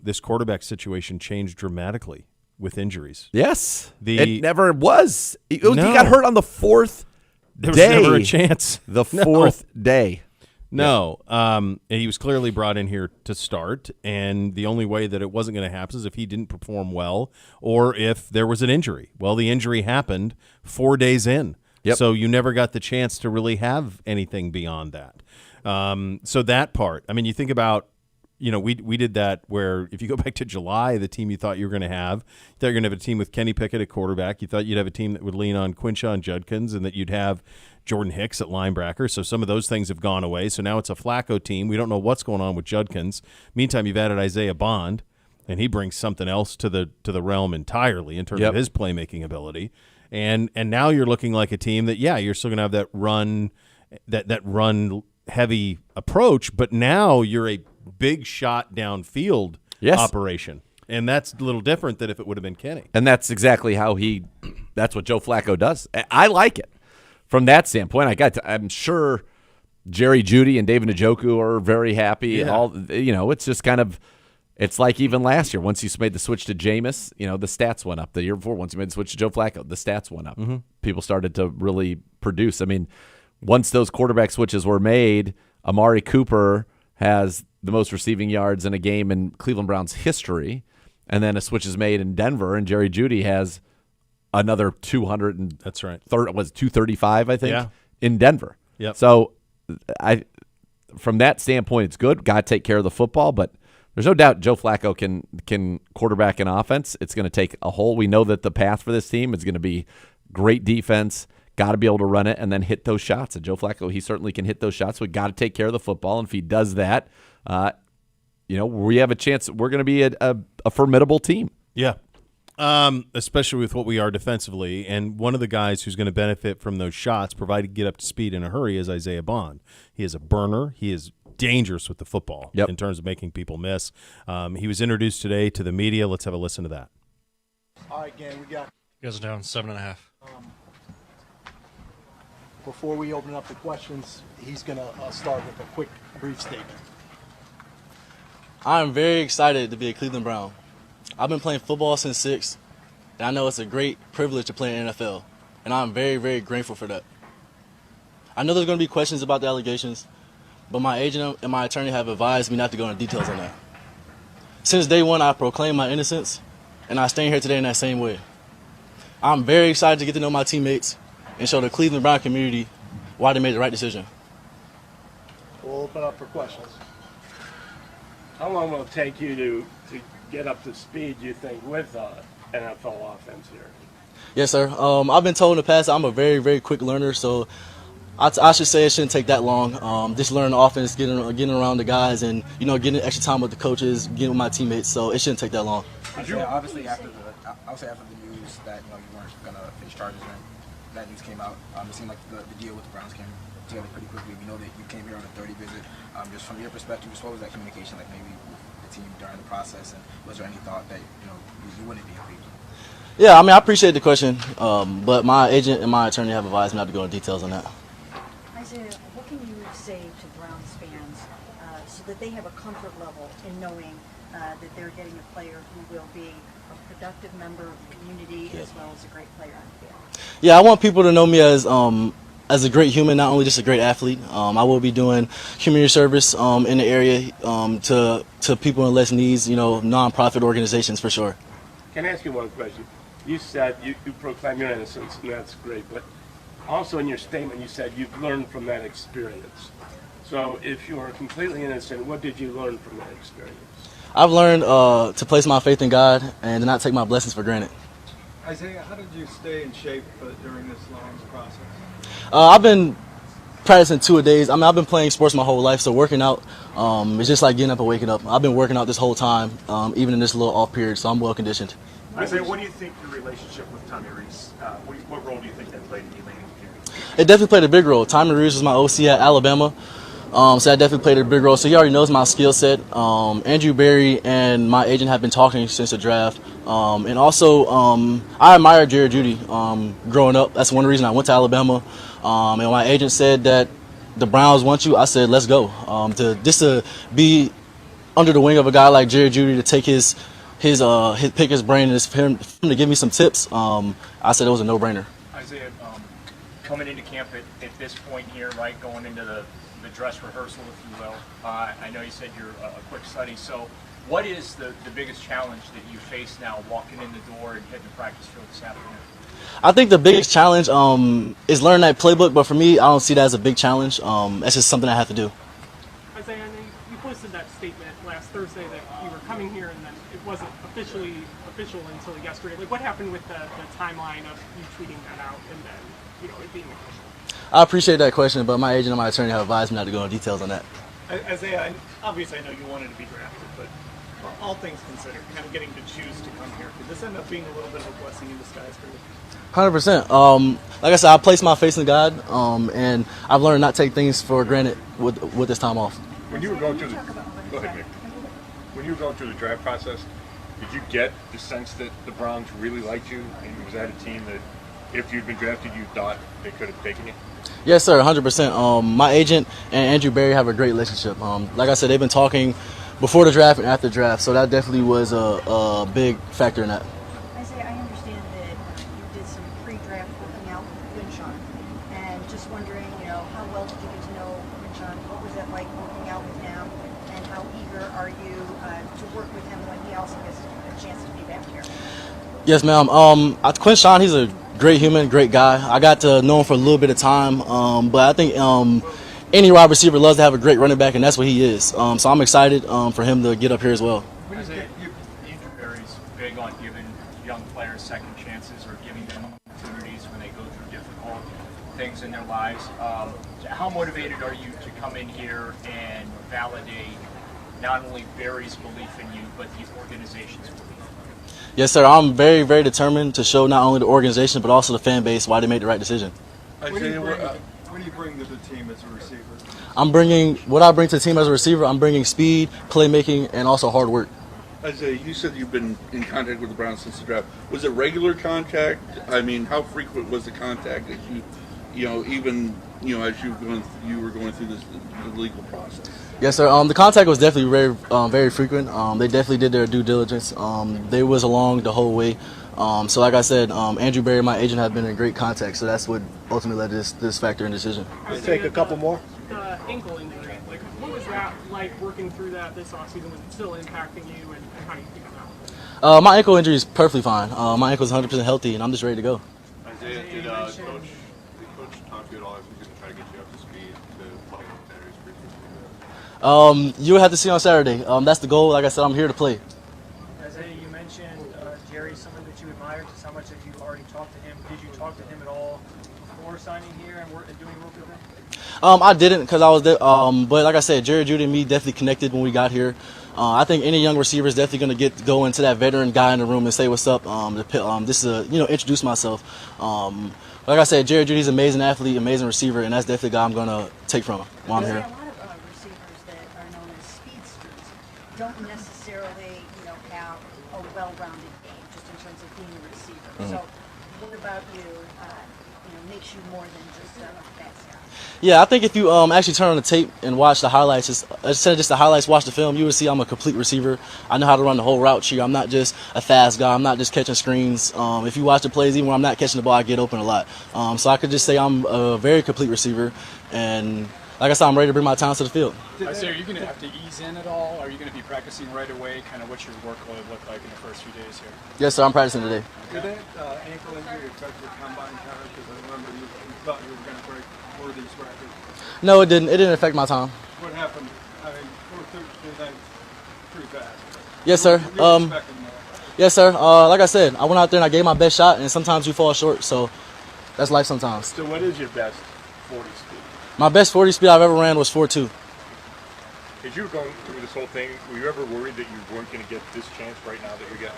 This quarterback situation changed dramatically with injuries. Yes. It never was. He got hurt on the fourth day. There was never a chance. The fourth day. No. And he was clearly brought in here to start, and the only way that it wasn't going to happen is if he didn't perform well or if there was an injury. Well, the injury happened 4 days in. Yep. So you never got the chance to really have anything beyond that. So that part, I mean, you think about, we did that where if you go back to July, the team you thought you were going to have, you thought you were going to have a team with Kenny Pickett at quarterback. You thought you'd have a team that would lean on Quinshon Judkins and that you'd have Jordan Hicks at linebacker. So some of those things have gone away. So now it's a Flacco team. We don't know what's going on with Judkins. Meantime, you've added Isaiah Bond, and he brings something else to the realm entirely in terms of his playmaking ability. And now you're looking like a team that, you're still going to have that run, that run heavy approach, but now you're a big shot downfield operation. And that's a little different than if it would have been Kenny. And that's exactly how that's what Joe Flacco does. I like it from that standpoint. I'm sure Jerry Jeudy and David Njoku are very happy. Yeah. And all, it's just kind of, it's like even last year, once you made the switch to Jameis, the stats went up. The year before, once you made the switch to Joe Flacco, the stats went up. Mm-hmm. People started to really produce. I mean, once those quarterback switches were made, Amari Cooper has the most receiving yards in a game in Cleveland Browns history, and then a switch is made in Denver, and Jerry Jeudy has another 200 and that's right. 235, I think, Yeah. in Denver. Yep. So from that standpoint, it's good. Got to take care of the football, but there's no doubt Joe Flacco can quarterback an offense. It's going to take a whole. We know that the path for this team is going to be great defense. Got to be able to run it and then hit those shots. And Joe Flacco, he certainly can hit those shots. We got to take care of the football, and if he does that, we have a chance. We're going to be a formidable team. Yeah, especially with what we are defensively. And one of the guys who's going to benefit from those shots, provided you get up to speed in a hurry, is Isaiah Bond. He is a burner. He is dangerous with the football in terms of making people miss. He was introduced today to the media. Let's have a listen to that. All right, gang, we got. You guys are down 7.5. Before we open up the questions, he's going to start with a quick, brief statement. I'm very excited to be a Cleveland Brown. I've been playing football since 6, and I know it's a great privilege to play in the NFL, and I'm very, very grateful for that. I know there's going to be questions about the allegations, but my agent and my attorney have advised me not to go into details on that. Since day one, I proclaimed my innocence, and I stand here today in that same way. I'm very excited to get to know my teammates and show the Cleveland Brown community why they made the right decision. We'll open up for questions. How long will it take you to get up to speed, you think, with NFL offense here? Yes, sir. I've been told in the past I'm a very, very quick learner, so I should say it shouldn't take that long. Just learning the offense, getting around the guys, and getting extra time with the coaches, getting with my teammates. So it shouldn't take that long. Obviously, after the news that you weren't gonna face charges, and that news came out, it seemed like the deal with the Browns came together pretty quickly. We know that you came here on a 30 visit. Just from your perspective, just what was that communication like, maybe with the team during the process, and was there any thought that you wouldn't be happy? Yeah, I mean, I appreciate the question, but my agent and my attorney have advised me not to go into details on that. Isaiah, what can you say to Browns fans so that they have a comfort level in knowing that they're getting a player who will be a productive member of the community as well as a great player on the field? Yeah, I want people to know me as a great human, not only just a great athlete. I will be doing community service in the area to people in less needs, nonprofit organizations for sure. Can I ask you one question? You said you proclaim your innocence, and that's great, but also in your statement you said you've learned from that experience. So if you are completely innocent, what did you learn from that experience? I've learned to place my faith in God and to not take my blessings for granted. Isaiah, how did you stay in shape during this long process? I've been practicing 2 a days. I mean, I've been playing sports my whole life, so working out is just like getting up and waking up. I've been working out this whole time, even in this little off period, so I'm well conditioned. Isaiah, what do you think your relationship with Tommy Rees, what role do you think that played in you landing here? It definitely played a big role. Tommy Rees was my OC at Alabama, so that definitely played a big role. So he already knows my skill set. Andrew Berry and my agent have been talking since the draft. And also, I admired Jerry Jeudy growing up. That's one reason I went to Alabama. And my agent said that the Browns want you. I said, let's go. To be under the wing of a guy like Jerry Jeudy, to take his pick his brain, and for him to give me some tips, I said it was a no-brainer. Isaiah, coming into camp at this point here, right, going into the dress rehearsal, if you will, I know you said you're a quick study, so what is the biggest challenge that you face now walking in the door and hitting the practice field this afternoon? I think the biggest challenge is learning that playbook, but for me, I don't see that as a big challenge. That's just something I have to do. Isaiah, you posted that statement last Thursday that you were coming here, and then it wasn't official until yesterday. Like, what happened with the timeline of you tweeting that out and then it being official? I appreciate that question, but my agent and my attorney have advised me not to go into details on that. Isaiah, obviously I know you wanted to be drafted, but all things considered, kind of getting to choose to come here, could this end up being a little bit of a blessing in disguise for you? 100%. Like I said, I placed my faith in God, and I've learned not to take things for granted with this time off. When you were going through when you were going through the draft process, did you get the sense that the Browns really liked you, and was that a team that, if you'd been drafted, you thought they could have taken you? Yes, sir, 100%. My agent and Andrew Berry have a great relationship. Like I said, they've been talking before the draft and after the draft, so that definitely was a big factor in that. Isaiah, I understand that you did some pre-draft working out with Quinshawn, and just wondering, how well did you get to know Quinshawn? What was it like working out with him, and how eager are you to work with him when he also gets a chance to be back here? Yes, ma'am. Quinshawn, he's a great human, great guy. I got to know him for a little bit of time, but I think any wide receiver loves to have a great running back, and that's what he is. So I'm excited for him to get up here as well. Isaiah, Andrew Berry's big on giving young players second chances or giving them opportunities when they go through difficult things in their lives. How motivated are you to come in here and validate not only Berry's belief in you, but the organization's belief? Yes, sir. I'm very, very determined to show not only the organization but also the fan base why they made the right decision. What do you bring to the team as a receiver? What I bring to the team as a receiver, I'm bringing speed, playmaking, and also hard work. Isaiah, you said you've been in contact with the Browns since the draft. Was it regular contact? I mean, how frequent was the contact as you were going through the legal process? Yes, sir. The contact was definitely very, very frequent. They definitely did their due diligence. They was along the whole way. So like I said, Andrew Berry, my agent, have been in great contact. So that's what ultimately led to this factor in decision. Let's take a couple more. The ankle injury, what was that like working through that this offseason? Was it still impacting you, and how do you think about it? My ankle injury is perfectly fine. My ankle is 100% healthy, and I'm just ready to go. Isaiah, did coach talk to you at all if he's going to try to get you up to speed to play in Saturday's preseason? You would have to see on Saturday. That's the goal. Like I said, I'm here to play. Isaiah, you mentioned Jerry, someone that you admired. Just how much have you already talked to him? Did you talk to him at all before signing here and doing work with him? I didn't because I was there. But like I said, Jerry, Judy, and me definitely connected when we got here. I think any young receiver is definitely going to go into that veteran guy in the room and say what's up. Just to introduce myself. Like I said, Jerry Judy's an amazing athlete, amazing receiver, and that's definitely the guy I'm going to take from him while I'm here. A lot of receivers that are known as speedsters don't necessarily, have a well-rounded game just in terms of being a receiver. Mm-hmm. So, what about you? Makes you more than just a fast guy. Yeah, I think if you actually turn on the tape and watch the highlights, instead of just the highlights, watch the film, you will see I'm a complete receiver. I know how to run the whole route tree. I'm not just a fast guy. I'm not just catching screens. If you watch the plays, even when I'm not catching the ball, I get open a lot. So I could just say I'm a very complete receiver. And like I said, I'm ready to bring my talents to the field. So are you going to have to ease in at all? Are you going to be practicing right away? Kind of what's your workload look like in the first few days here? Yes, sir. I'm practicing today. Did that ankle injury affect your combine time? Because I remember you thought you were going to break Worthy's record. No, it didn't. It didn't affect my time. What happened? I mean, 4:39, pretty fast. Yes, sir. You were expecting more. Yes, sir. Like I said, I went out there and I gave my best shot, and sometimes you fall short. So that's life sometimes. So what is your best 40 speed? My best 40 speed I've ever ran was 4.2. As you were going through this whole thing, were you ever worried that you weren't going to get this chance right now that you're getting?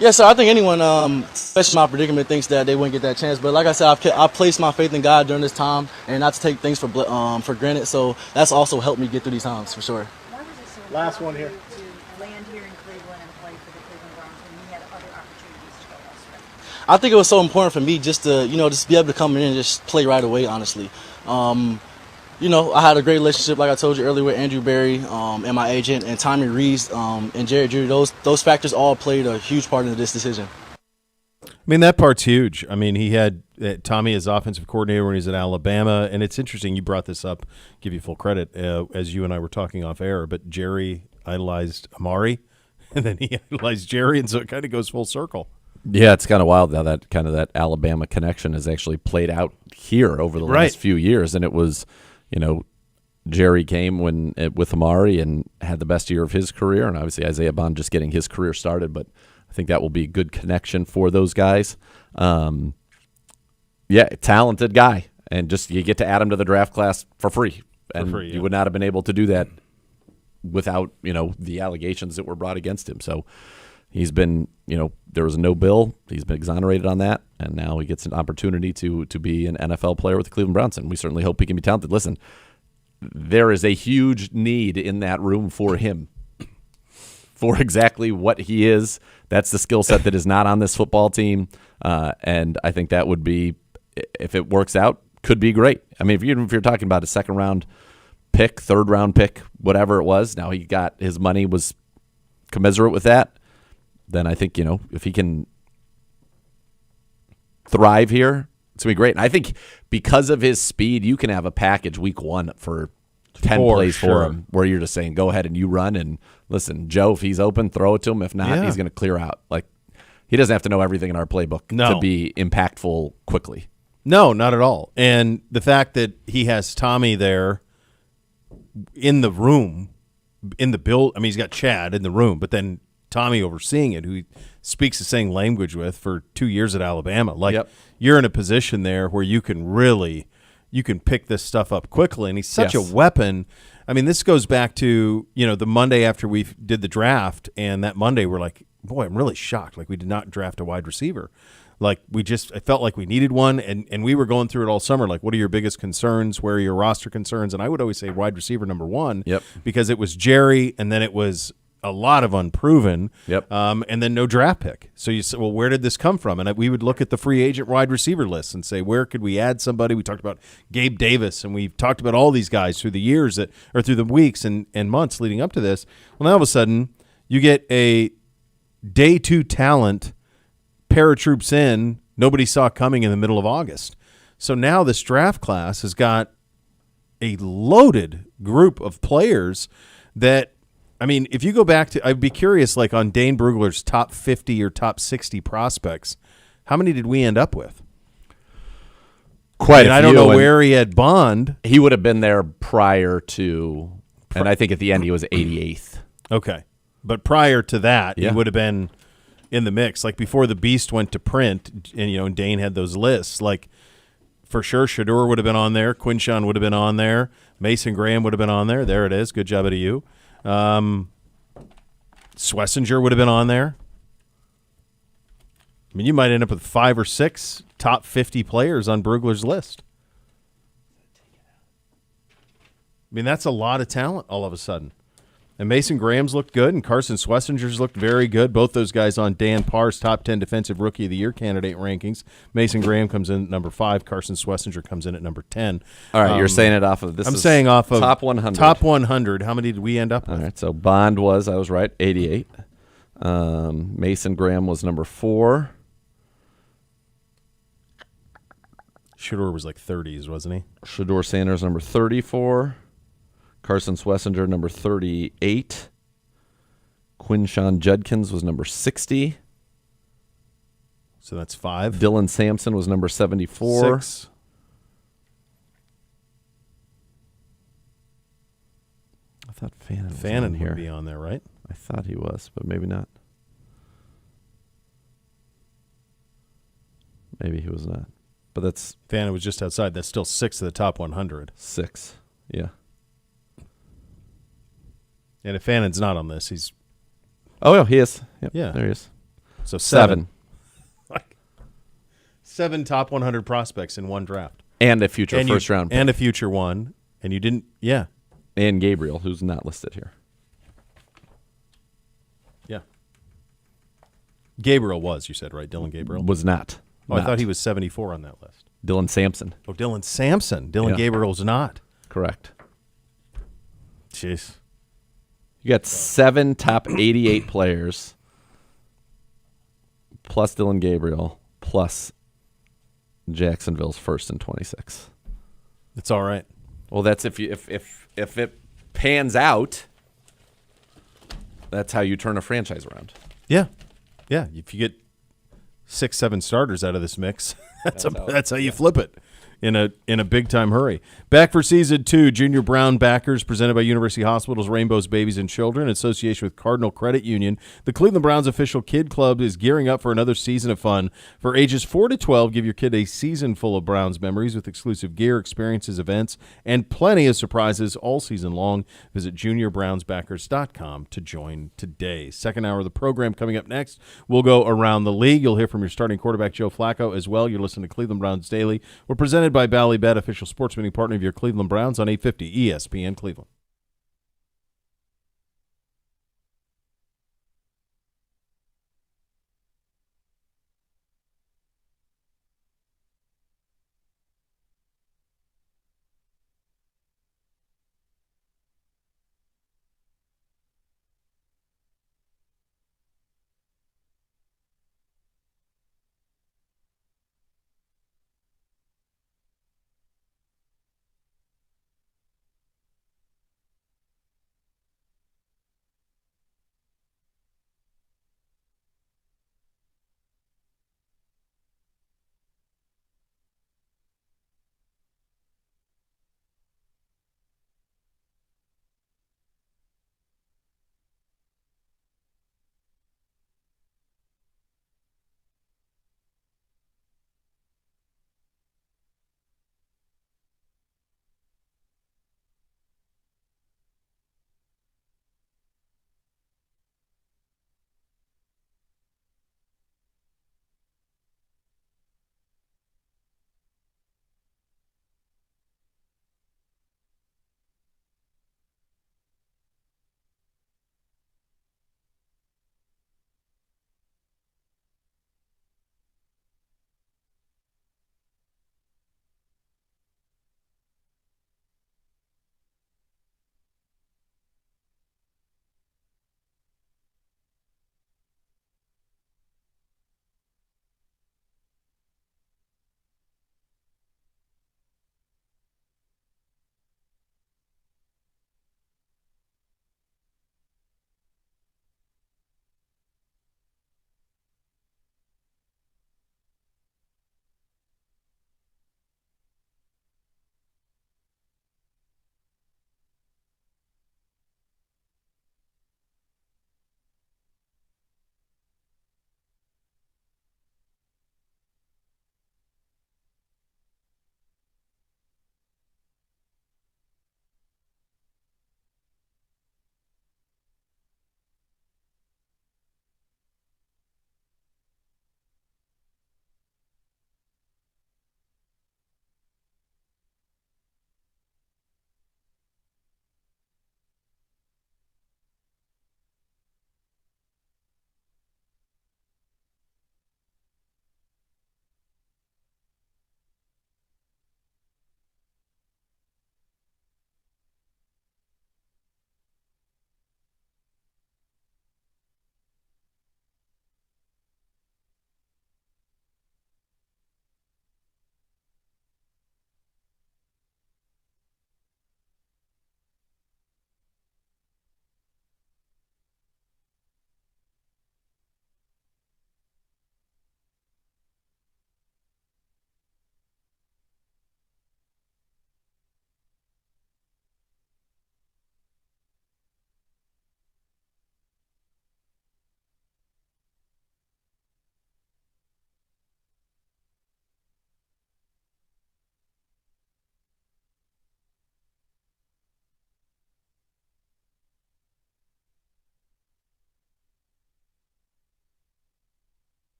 Yes, sir. I think anyone, especially my predicament, thinks that they wouldn't get that chance. But like I said, I've placed my faith in God during this time, and not to take things for granted. So that's also helped me get through these times for sure. Why was it so Last one here. to land here in Cleveland and play for the Cleveland Browns when you had other opportunities to go elsewhere? I think it was so important for me just to, just be able to come in and just play right away, honestly. I had a great relationship, like I told you earlier, with Andrew Berry and my agent, and Tommy Rees and Jared Judy. Those factors all played a huge part in this decision. I mean, that part's huge. I mean, he had Tommy as offensive coordinator when he was at Alabama, and it's interesting you brought this up, give you full credit, as you and I were talking off air, but Jerry idolized Amari, and then he idolized Jerry, and so it kind of goes full circle. Yeah, it's kind of wild how that Alabama connection has actually played out here over the last few years, and it was, Jerry came with Amari and had the best year of his career, and obviously Isaiah Bond just getting his career started, but I think that will be a good connection for those guys. Talented guy, and just you get to add him to the draft class for free, and you would not have been able to do that without the allegations that were brought against him. So he's been, there was no bill. He's been exonerated on that, and now he gets an opportunity to be an NFL player with the Cleveland Browns, and we certainly hope he can be talented. Listen, there is a huge need in that room for him, for exactly what he is. That's the skill set that is not on this football team, and I think that would be, if it works out, could be great. I mean, if you're talking about a second-round pick, third-round pick, whatever it was, now he got his money was commensurate with that, then I think, if he can thrive here, it's going to be great. And I think because of his speed, you can have a package week one for 10 plays for him where you're just saying, go ahead and you run. And listen, Joe, if he's open, throw it to him. If not, he's going to clear out. Like, he doesn't have to know everything in our playbook to be impactful quickly. No, not at all. And the fact that he has Tommy there in the room, in the build, I mean, he's got Chad in the room, but then Tommy overseeing it, who he speaks the same language with for 2 years at Alabama. Like, you're in a position there where you can pick this stuff up quickly, and he's such a weapon. I mean, this goes back to, the Monday after we did the draft, and that Monday we're like, boy, I'm really shocked. Like, we did not draft a wide receiver. Like, I felt like we needed one, and we were going through it all summer. Like, what are your biggest concerns? Where are your roster concerns? And I would always say wide receiver number one, because it was Jerry, and then it was a lot of unproven, and then no draft pick. So you say, well, where did this come from? And we would look at the free agent wide receiver list and say, where could we add somebody? We talked about Gabe Davis, and we've talked about all these guys through the years through the weeks and months leading up to this. Well, now all of a sudden, you get a day two talent, paratroops in, nobody saw coming in the middle of August. So now this draft class has got a loaded group of players that, I mean, if you go back to, I'd be curious, like on Dane Brugler's top 50 or top 60 prospects, how many did we end up with? Quite a few. I don't know where he had Bond. He would have been there prior to, and I think at the end he was 88th. Okay. But prior to that, Yeah. he would have been in the mix. Like before the Beast went to print, and and Dane had those lists. Like for sure, Shador would have been on there. Quinshawn would have been on there. Mason Graham would have been on there. There it is. Good job out of you. Schlesinger would have been on there. I mean, you might end up with 5 or 6 top 50 players on Brugler's list. I mean, that's a lot of talent all of a sudden. And Mason Graham's looked good, and Carson Schlesinger's looked very good. Both those guys on Dan Parr's top 10 Defensive Rookie of the Year candidate rankings. Mason Graham comes in at number 5. Carson Schlesinger comes in at number 10. All right, you're saying it off of this. I'm saying off of top 100. Top 100. How many did we end up with? All right, so Bond was, I was right, 88. Mason Graham was number 4. Shador was like 30s, wasn't he? Shador Sanders, number 34. Carson Schlesinger, number 38. Quinshawn Judkins was number 60. So that's 5. Dylan Sampson was number 74. 6. I thought Fannin Fannin was on here. would be on there, right? I thought he was, but maybe not. Maybe he was not. But that's... Fannin was just outside. That's still 6 of the top 100. 6, yeah. And if Fannin's not on this, he's... Oh, yeah, he is. Yep, yeah. there he is. So 7. 7. 7 top 100 prospects in one draft. And a future first-round pick. And a future one. And you didn't... Yeah. And Gabriel, who's not listed here. Yeah. Gabriel was, you said, right? Dylan Gabriel? Was not. Oh, I thought he was 74 on that list. Dylan Sampson. Oh, Dylan Sampson. Dylan Gabriel's not. Correct. Jeez. You got 7 top 88 players, plus Dylan Gabriel, plus Jacksonville's first and 26. It's all right. Well, that's if it pans out, that's how you turn a franchise around. Yeah. Yeah. If you get 6, 7 starters out of this mix, that's how you flip it in a big time hurry. Back for season 2, Junior Brown Backers, presented by University Hospitals, Rainbows, Babies, and Children, in association with Cardinal Credit Union. The Cleveland Browns official kid club is gearing up for another season of fun. For ages 4 to 12, give your kid a season full of Browns memories with exclusive gear, experiences, events, and plenty of surprises all season long. Visit juniorbrownsbackers.com to join today. Second hour of the program coming up next. We'll go around the league. You'll hear from your starting quarterback, Joe Flacco, as well. You're listening to Cleveland Browns Daily. We're presented by Ballybet, official sports betting partner of your Cleveland Browns on 850 ESPN Cleveland.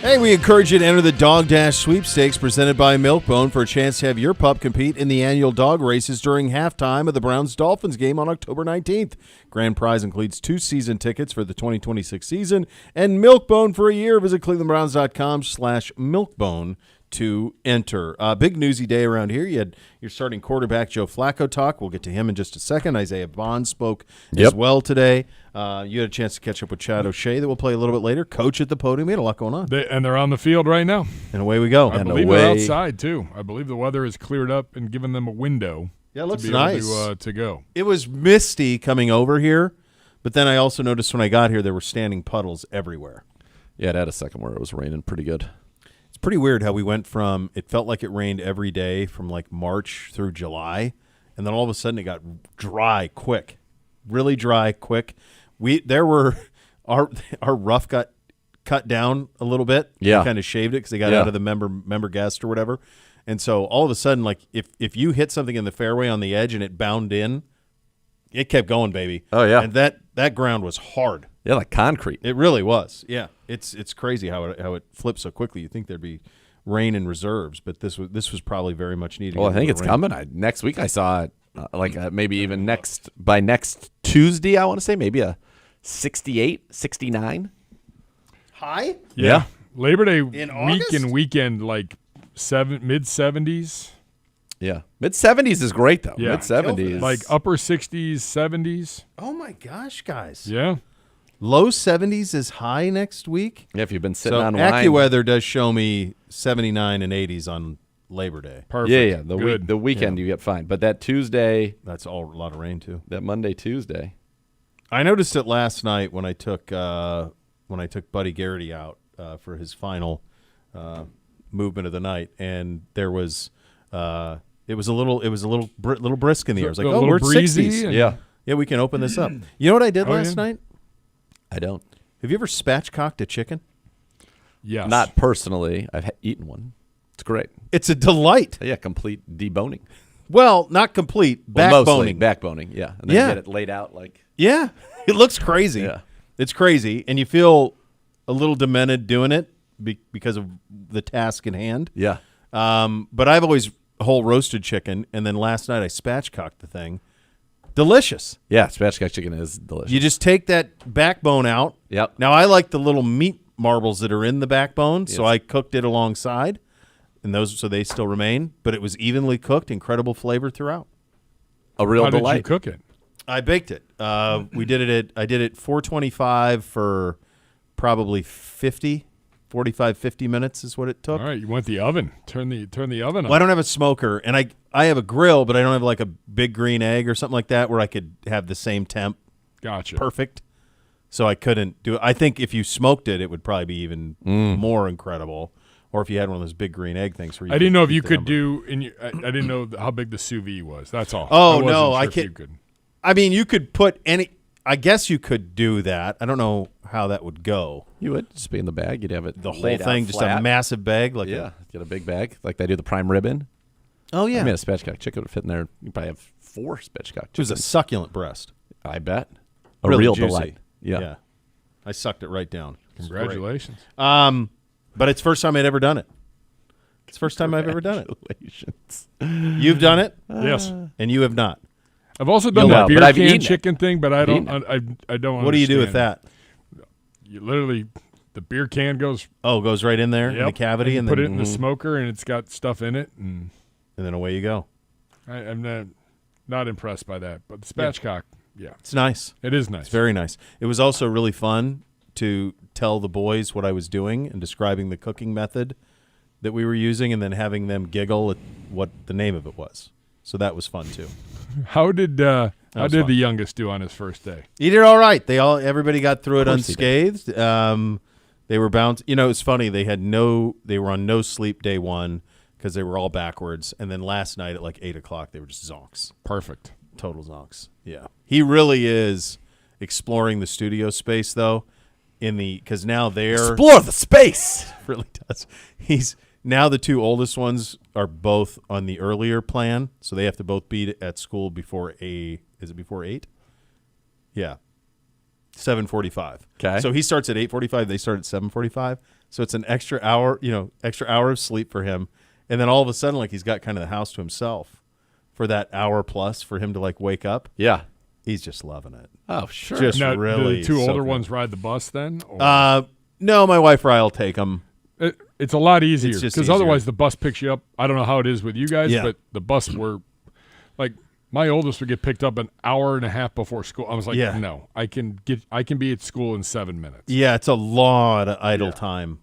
Hey, we encourage you to enter the Dog Dash Sweepstakes presented by Milkbone for a chance to have your pup compete in the annual dog races during halftime of the Browns-Dolphins game on October 19th. Grand prize includes 2 season tickets for the 2026 season and Milkbone for a year. Visit clevelandbrowns.com/milkbone to enter. Big newsy day around here. You had your starting quarterback, Joe Flacco, talk. We'll get to him in just a second. Isaiah Bond spoke as well today. You had a chance to catch up with Chad O'Shea that we'll play a little bit later. Coach at the podium. We had a lot going on. They're on the field right now. And away we go. I believe they're outside, too. I believe the weather has cleared up and given them a window it looks to be nice. able to go. It was misty coming over here, but then I also noticed when I got here there were standing puddles everywhere. Yeah, it had a second where it was raining pretty good. It's pretty weird how we went from it felt like it rained every day from like March through July, and then all of a sudden it got dry quick, really dry quick. Our rough got cut down a little bit. Yeah, we kind of shaved it because they got out of the member guest or whatever, and so all of a sudden, like if you hit something in the fairway on the edge and it bound in, it kept going, baby. Oh yeah, and that ground was hard. Yeah, like concrete. It really was. Yeah, it's crazy how it flips so quickly. You think there'd be rain in reserves, but this was probably very much needed. Well, I think it's coming. Next week I saw it, maybe even by next Tuesday. I want to say maybe a 68, 69 high. Yeah, Labor Day weekend like mid 70s. Yeah, mid 70s is great though. Yeah. Mid 70s, like upper 60s, 70s. Oh my gosh, guys! Yeah. Low 70s is high next week. Yeah, if you've been sitting on wine. AccuWeather does show me 79 and 80s on Labor Day. Perfect. Yeah. The weekend you get fine, but that Tuesday, that's a lot of rain too. That Monday, Tuesday, I noticed it last night when I took Buddy Garrity out for his final movement of the night, and there was it was a little brisk in the air. I was like, oh, we're 60s. Yeah, we can open this up. You know what I did last night? I don't. Have you ever spatchcocked a chicken? Yes. Not personally. I've eaten one. It's great. It's a delight. Yeah, complete deboning. Well, not complete. Mostly Backboning. backboning, yeah. And then you get it laid out like. Yeah. It looks crazy. Yeah. It's crazy. And you feel a little demented doing it because of the task in hand. Yeah. But I've always whole roasted chicken, and then last night I spatchcocked the thing. Delicious. Yeah, spatchcock chicken is delicious. You just take that backbone out. Yep. Now, I like the little meat marbles that are in the backbone, so I cooked it alongside, and so they still remain, but it was evenly cooked, incredible flavor throughout. A real delight. How did you cook it? I baked it. I did it 425 for probably 45-50 minutes is what it took. All right, you went the oven. Turn the oven on. Well, I don't have a smoker, and I have a grill, but I don't have like a big green egg or something like that where I could have the same temp. Gotcha. Perfect. So I couldn't do it. I think if you smoked it, it would probably be even more incredible. Or if you had one of those big green egg things. Where I didn't know if you could do. I didn't know how big the sous vide was. That's all. Oh no, I can't. can't. I mean, you could put any. I guess you could do that. I don't know how that would go. You would just be in the bag. You'd have it the whole laid thing, out just flat. a massive bag, like get a big bag like they do the prime rib in. Oh yeah, I mean a spatchcock chicken would fit in there. You probably have 4 spatchcock chickens. It was a succulent breast. I bet. A Really real juicy. delight. Yeah. I sucked it right down. Congratulations. But it's the first time I'd ever done it. It's the first time I've ever done it. Congratulations. You've done it? Yes. And you have not. I've also done the beer can chicken thing, but I don't. What do you do with that? You literally, the beer can goes right in there in the cavity, and and put then it in the smoker, and it's got stuff in it, and then away you go. I'm not impressed by that, but the spatchcock, yeah, it's nice. It is nice. It's very nice. It was also really fun to tell the boys what I was doing and describing the cooking method that we were using, and then having them giggle at what the name of it was. So that was fun too. How did the youngest do on his first day? He did all right. Everybody got through it unscathed. They were bound. You know, it's funny. They were on no sleep day one because they were all backwards. And then last night at like 8 o'clock, they were just zonks. Perfect. Total zonks. Yeah. He really is exploring the studio space though. Because now they're explore the space. Really does. Now the 2 oldest ones are both on the earlier plan, so they have to both be at school before is it before 8? Yeah. 7:45. Okay. So he starts at 8:45. They start at 7:45. So it's an extra hour of sleep for him. And then all of a sudden, like, he's got kind of the house to himself for that hour plus for him to, like, wake up. Yeah. He's just loving it. Oh, sure. Just Now, really. the two older soaking it. ones ride the bus then? Or? No, my wife or I will take them. It's a lot easier It's just because easier. otherwise the bus picks you up. I don't know how it is with you guys, Yeah. but the bus were like my oldest would get picked up an hour and a half before school. I was like, Yeah. no, I can be at school in 7 minutes. Yeah, it's a lot of idle time,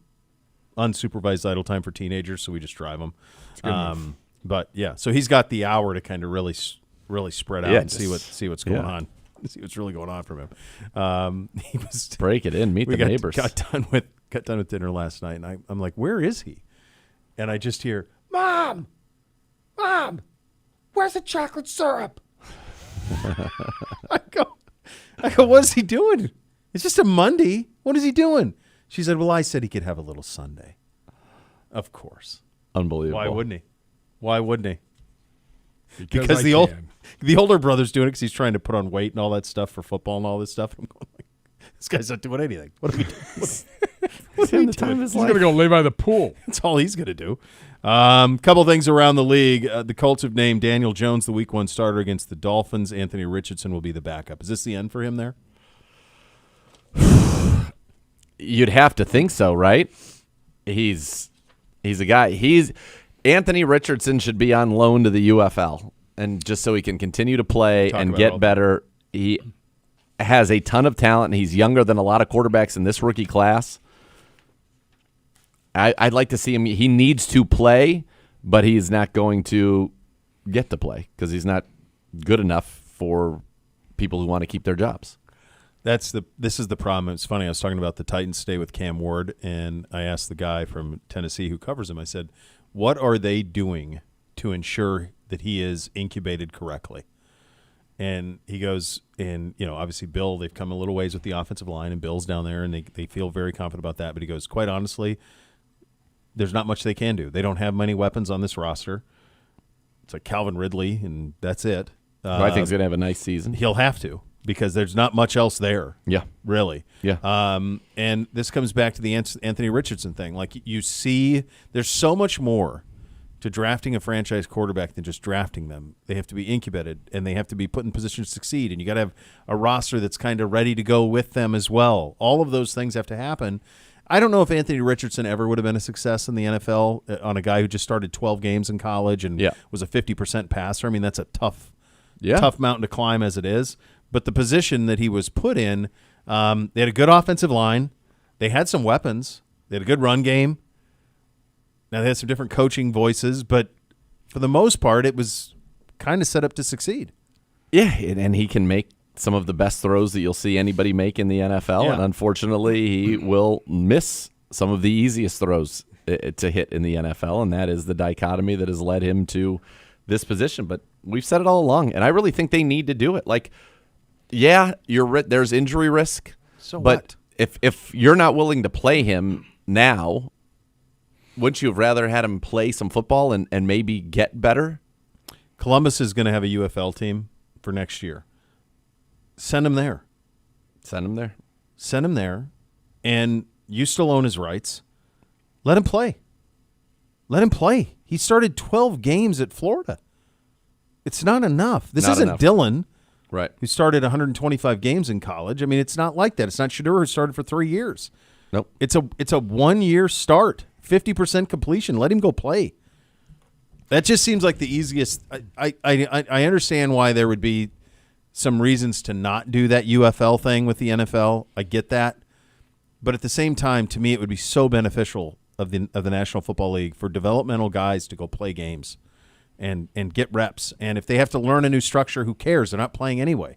unsupervised idle time for teenagers. So we just drive them. It's a good move. But yeah, so he's got the hour to kind of really spread out and see what's going on. See what's really going on from him. He was break it in, meet the neighbors. Got done with dinner last night, and I'm like, where is he? And I just hear, Mom, where's the chocolate syrup? I go, what is he doing? It's just a Monday. What is he doing? She said, well, I said he could have a little Sunday. Of course. Unbelievable. Why wouldn't he? Because the older brother's doing it because he's trying to put on weight and all that stuff for football and all this stuff. I'm going like, this guy's not doing anything. What are we doing? What are we doing? He's going to go lay by the pool. That's all he's going to do. Couple things around the league. The Colts have named Daniel Jones the Week 1 starter against the Dolphins. Anthony Richardson will be the backup. Is this the end for him there? You'd have to think so, right? He's a guy. Anthony Richardson should be on loan to the UFL, and just so he can continue to play and get better. He has a ton of talent, and he's younger than a lot of quarterbacks in this rookie class. I'd like to see him. He needs to play, but he's not going to get to play because he's not good enough for people who want to keep their jobs. This is the problem. It's funny. I was talking about the Titans stay with Cam Ward, and I asked the guy from Tennessee who covers him. I said, what are they doing to ensure that he is incubated correctly? And he goes, and obviously Bill, they've come a little ways with the offensive line, and Bill's down there, and they feel very confident about that. But he goes, quite honestly, there's not much they can do. They don't have many weapons on this roster. It's like Calvin Ridley, and that's it. I think he's going to have a nice season. He'll have to, because there's not much else there. Yeah. Really. Yeah. And this comes back to the Anthony Richardson thing. Like, you see, there's so much more to drafting a franchise quarterback than just drafting them. They have to be incubated, and they have to be put in position to succeed, and you got to have a roster that's kind of ready to go with them as well. All of those things have to happen. I don't know if Anthony Richardson ever would have been a success in the NFL on a guy who just started 12 games in college and was a 50% passer. I mean, that's a tough mountain to climb as it is. But the position that he was put in, they had a good offensive line. They had some weapons. They had a good run game. Now, they had some different coaching voices, but for the most part, it was kind of set up to succeed. Yeah, and he can make some of the best throws that you'll see anybody make in the NFL, and unfortunately, he will miss some of the easiest throws to hit in the NFL, and that is the dichotomy that has led him to this position. But we've said it all along, and I really think they need to do it. Like, yeah, there's injury risk, but if you're not willing to play him now, wouldn't you have rather had him play some football and maybe get better? Columbus is going to have a UFL team for next year. Send him there. Send him there. Send him there, and you still own his rights. Let him play. Let him play. He started 12 games at Florida. It's not enough. This isn't Dylan, right? Who started 125 games in college. I mean, it's not like that. It's not Shedeur, who started for 3 years. Nope. It's a 1 year start, 50% completion. Let him go play. That just seems like the easiest. I understand why there would be some reasons to not do that UFL thing with the NFL. I get that. But at the same time, to me, it would be so beneficial of the National Football League for developmental guys to go play games and get reps. And if they have to learn a new structure, who cares? They're not playing anyway.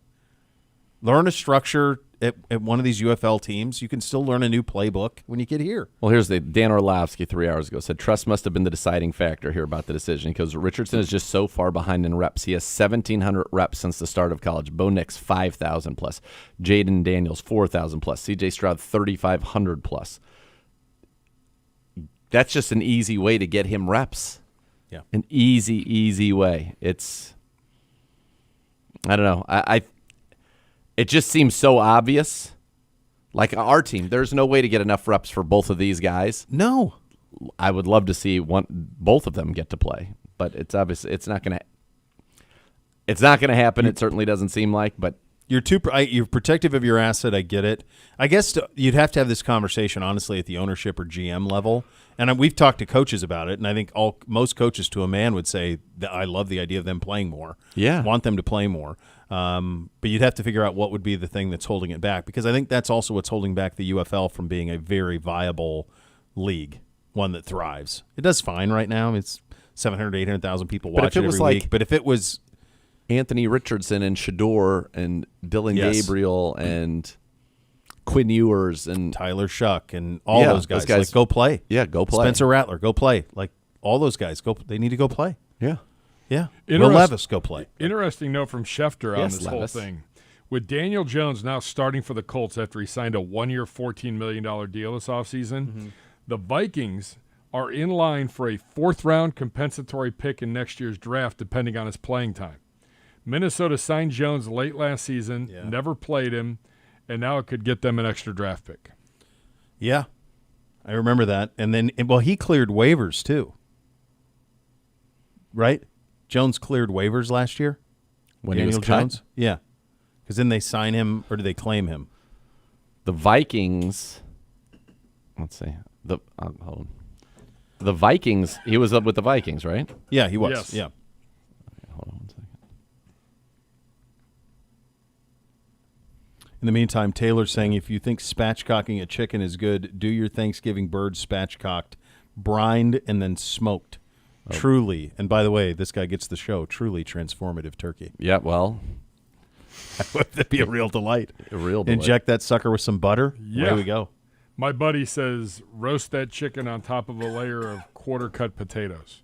Learn a structure at one of these UFL teams. You can still learn a new playbook when you get here. Well, here's Dan Orlovsky 3 hours ago said trust must have been the deciding factor here about the decision because Richardson is just so far behind in reps. He has 1,700 reps since the start of college. Bo Nix 5,000 plus. Jaden Daniels 4,000 plus. C.J. Stroud 3,500 plus. That's just an easy way to get him reps. Yeah, an easy way. It's I don't know. It just seems so obvious Like our team, there's no way to get enough reps for both of these guys. No. I would love to see both of them get to play, but it's obviously it's not going to happen. It certainly doesn't seem like, but you're protective of your asset. I get it. I guess you'd have to have this conversation honestly at the ownership or GM level. And we've talked to coaches about it, and I think most coaches to a man would say that I love the idea of them playing more. Yeah, want them to play more. But you'd have to figure out what would be the thing that's holding it back, because I think that's also what's holding back the UFL from being a very viable league, one that thrives. It does fine right now. It's 700,000, 800,000 people watch it every week. But if it was Anthony Richardson and Shador and Dylan Gabriel and Quinn Ewers and Tyler Shuck and all those guys like, go play. Yeah, go play. Spencer Rattler, go play. Like all those guys, they need to go play. Yeah. Yeah. Will Levis, go play. Interesting note from Schefter on this whole thing. With Daniel Jones now starting for the Colts after he signed a 1-year, $14 million deal this offseason, the Vikings are in line for a 4th-round compensatory pick in next year's draft, depending on his playing time. Minnesota signed Jones late last season, never played him, and now it could get them an extra draft pick. Yeah, I remember that. And then, he cleared waivers too, right? Jones cleared waivers last year. When Daniel he was cut? Jones? Yeah. Because then they sign him, or do they claim him? The Vikings, let's see. Hold on. The Vikings, he was up with the Vikings, right? Yeah, he was. Yes. Yeah. Hold on 1 second. In the meantime, Taylor's saying, if you think spatchcocking a chicken is good, do your Thanksgiving bird spatchcocked, brined, and then smoked. Oh. Truly, and by the way, this guy gets the show, truly transformative turkey. Yeah, well. That'd be a real delight. A real delight. Inject that sucker with some butter. Yeah. There we go. My buddy says roast that chicken on top of a layer of quarter-cut potatoes.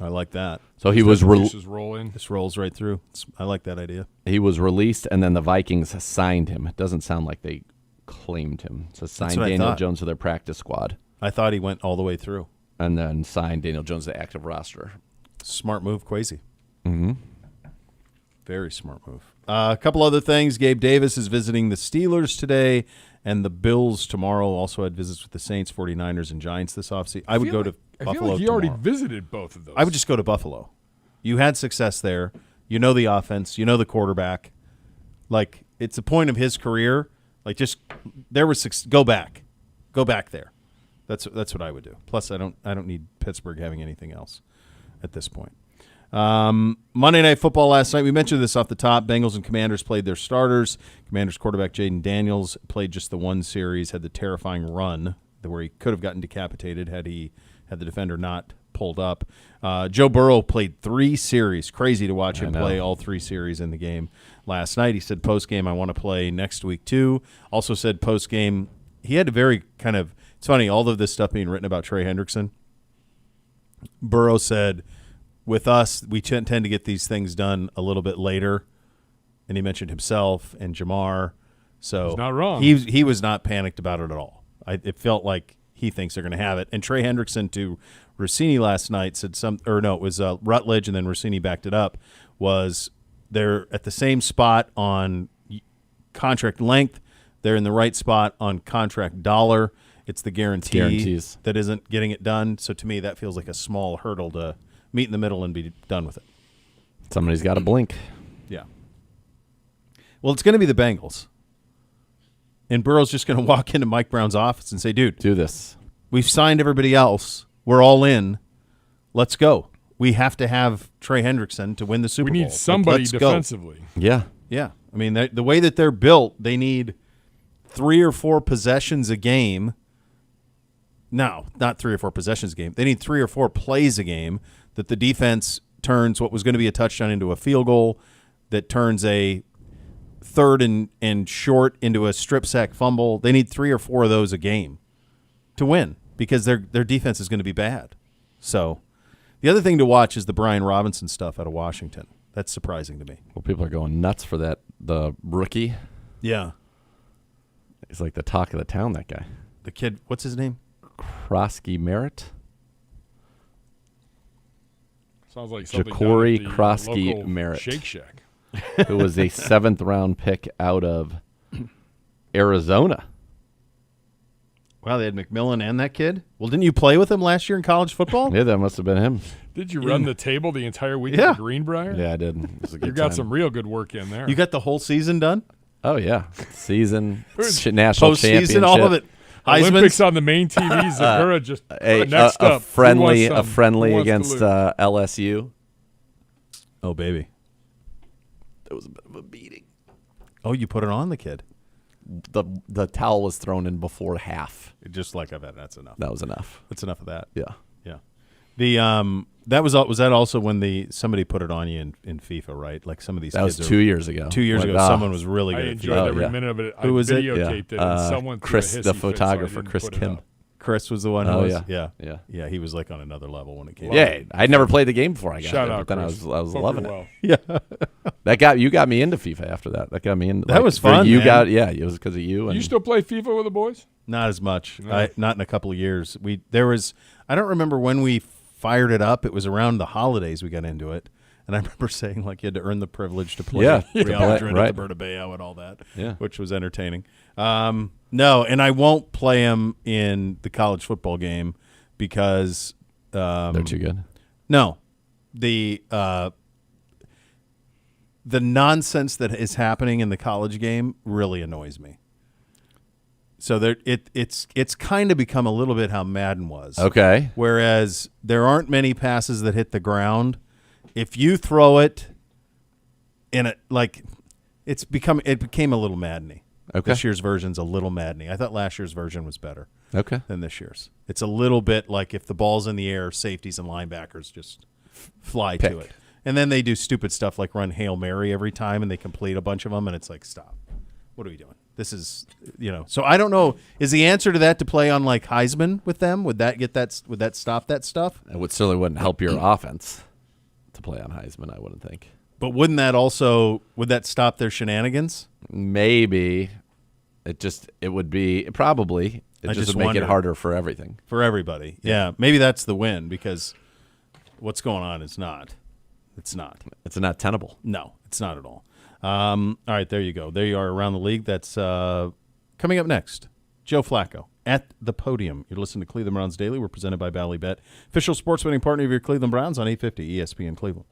I like that. So he was roll in. This rolls right through. I like that idea. He was released, and then the Vikings signed him. It doesn't sound like they claimed him. So signed Daniel Jones to their practice squad. I thought he went all the way through. And then signed Daniel Jones to the active roster. Smart move, Kwesi. Mm-hmm. Very smart move. A couple other things. Gabe Davis is visiting the Steelers today, and the Bills tomorrow. Also had visits with the Saints, 49ers, and Giants this offseason. I would go to Buffalo. I feel like he already visited both of those. I would just go to Buffalo. You had success there. You know the offense. You know the quarterback. Like, it's the point of his career. Like, just there was go back. Go back there. That's what I would do. Plus, I don't need Pittsburgh having anything else at this point. Monday Night Football last night. We mentioned this off the top. Bengals and Commanders played their starters. Commanders quarterback Jaden Daniels played just the one series, had the terrifying run where he could have gotten decapitated had the defender not pulled up. Joe Burrow played 3 series. Crazy to watch him play all 3 series in the game last night. He said post-game, I want to play next week too. Also said post-game, he had a very kind of, it's funny, all of this stuff being written about Trey Hendrickson. Burrow said, with us, we tend to get these things done a little bit later. And he mentioned himself and Jamar. So he's not wrong. He was not panicked about it at all. It felt like he thinks they're going to have it. And Trey Hendrickson to Rossini last night said it was Rutledge, and then Rossini backed it up, was they're at the same spot on contract length. They're in the right spot on contract dollar. It's the guarantees that isn't getting it done. So to me, that feels like a small hurdle to meet in the middle and be done with it. Somebody's got to blink. Yeah. Well, it's going to be the Bengals. And Burrow's just going to walk into Mike Brown's office and say, dude, do this. We've signed everybody else. We're all in. Let's go. We have to have Trey Hendrickson to win the Super Bowl. We need somebody Let's defensively. Go. Yeah. Yeah. I mean, the way that they're built, they need 3 or 4 possessions a game. No, not 3 or 4 possessions a game. They need 3 or 4 plays a game that the defense turns what was going to be a touchdown into a field goal, that turns a third and short into a strip sack fumble. They need 3 or 4 of those a game to win because their defense is going to be bad. So the other thing to watch is the Brian Robinson stuff out of Washington. That's surprising to me. Well, people are going nuts for that. The rookie. Yeah. He's like the talk of the town, that guy. The kid, what's his name? Krosky Merritt. Sounds like something Ja'Cory down at the Krosky local Merritt. Shake Shack. Who was a 7th round pick out of Arizona. Wow, they had McMillan and that kid. Well, didn't you play with him last year in college football? Yeah, that must have been him. Did you run the table the entire week Yeah. at the Greenbrier? Yeah, I did. It was a good You got time. some real good work in there. You got the whole season done? Oh, yeah. Season, national Postseason, championship. all of it. Olympics on the main TV. Zagura just next a up. friendly Who wants against to lose? LSU. Oh, baby. It was a bit of a beating. Oh, you put it on the kid. The towel was thrown in before half. Just like I bet that's enough. That was enough. That's enough of that. Yeah. Yeah. The that was that also when somebody put it on you in FIFA, right? Like some of these That kids was are- 2 years ago. 2 years When- ago, someone was really I good at enjoyed FIFA. every minute of it. Who was it? videotaped it, and someone threw Chris, a hissy the fit, so I photographer, didn't Chris put it Kim. up. Chris was the one who Oh, was yeah. yeah. Yeah, he was like on another level when it came Yeah, I'd never played the game before I got Shout there, out, but then Chris. I was Hope loving you're it. well. Yeah. You got me into FIFA after that. That got me into That was fun, You man. it was because of you. And You still play FIFA with the boys? Not as much. No. Not in a couple of years. I don't remember when we fired it up. It was around the holidays we got into it. And I remember saying like you had to earn the privilege to play Real Madrid at the Bernabeu and all that, which was entertaining. No, and I won't play them in the college football game because they're too good. No, the nonsense that is happening in the college game really annoys me. So it's kind of become a little bit how Madden was. Okay. Whereas there aren't many passes that hit the ground. If you throw it in it became a little Madden-y. Okay. This year's version's a little Madden-y. I thought last year's version was better. Okay. Than this year's. It's a little bit like if the ball's in the air, safeties and linebackers just fly to it. And then they do stupid stuff like run Hail Mary every time and they complete a bunch of them and it's like, stop. What are we doing? This is, so I don't know. Is the answer to that to play on like Heisman with them? Would that stop that stuff? It certainly wouldn't help your offense to play on Heisman, I wouldn't think. But would that stop their shenanigans? Maybe. It would be probably. It just would make wonder. it harder for everything. For everybody. Yeah. Maybe that's the win because what's going on is not. It's not. It's not tenable. No, it's not at all. All right, there you go. There you are around the league. That's coming up next. Joe Flacco at the podium. You're listening to Cleveland Browns Daily. We're presented by Ballybet, official sports betting partner of your Cleveland Browns on 850 ESPN Cleveland.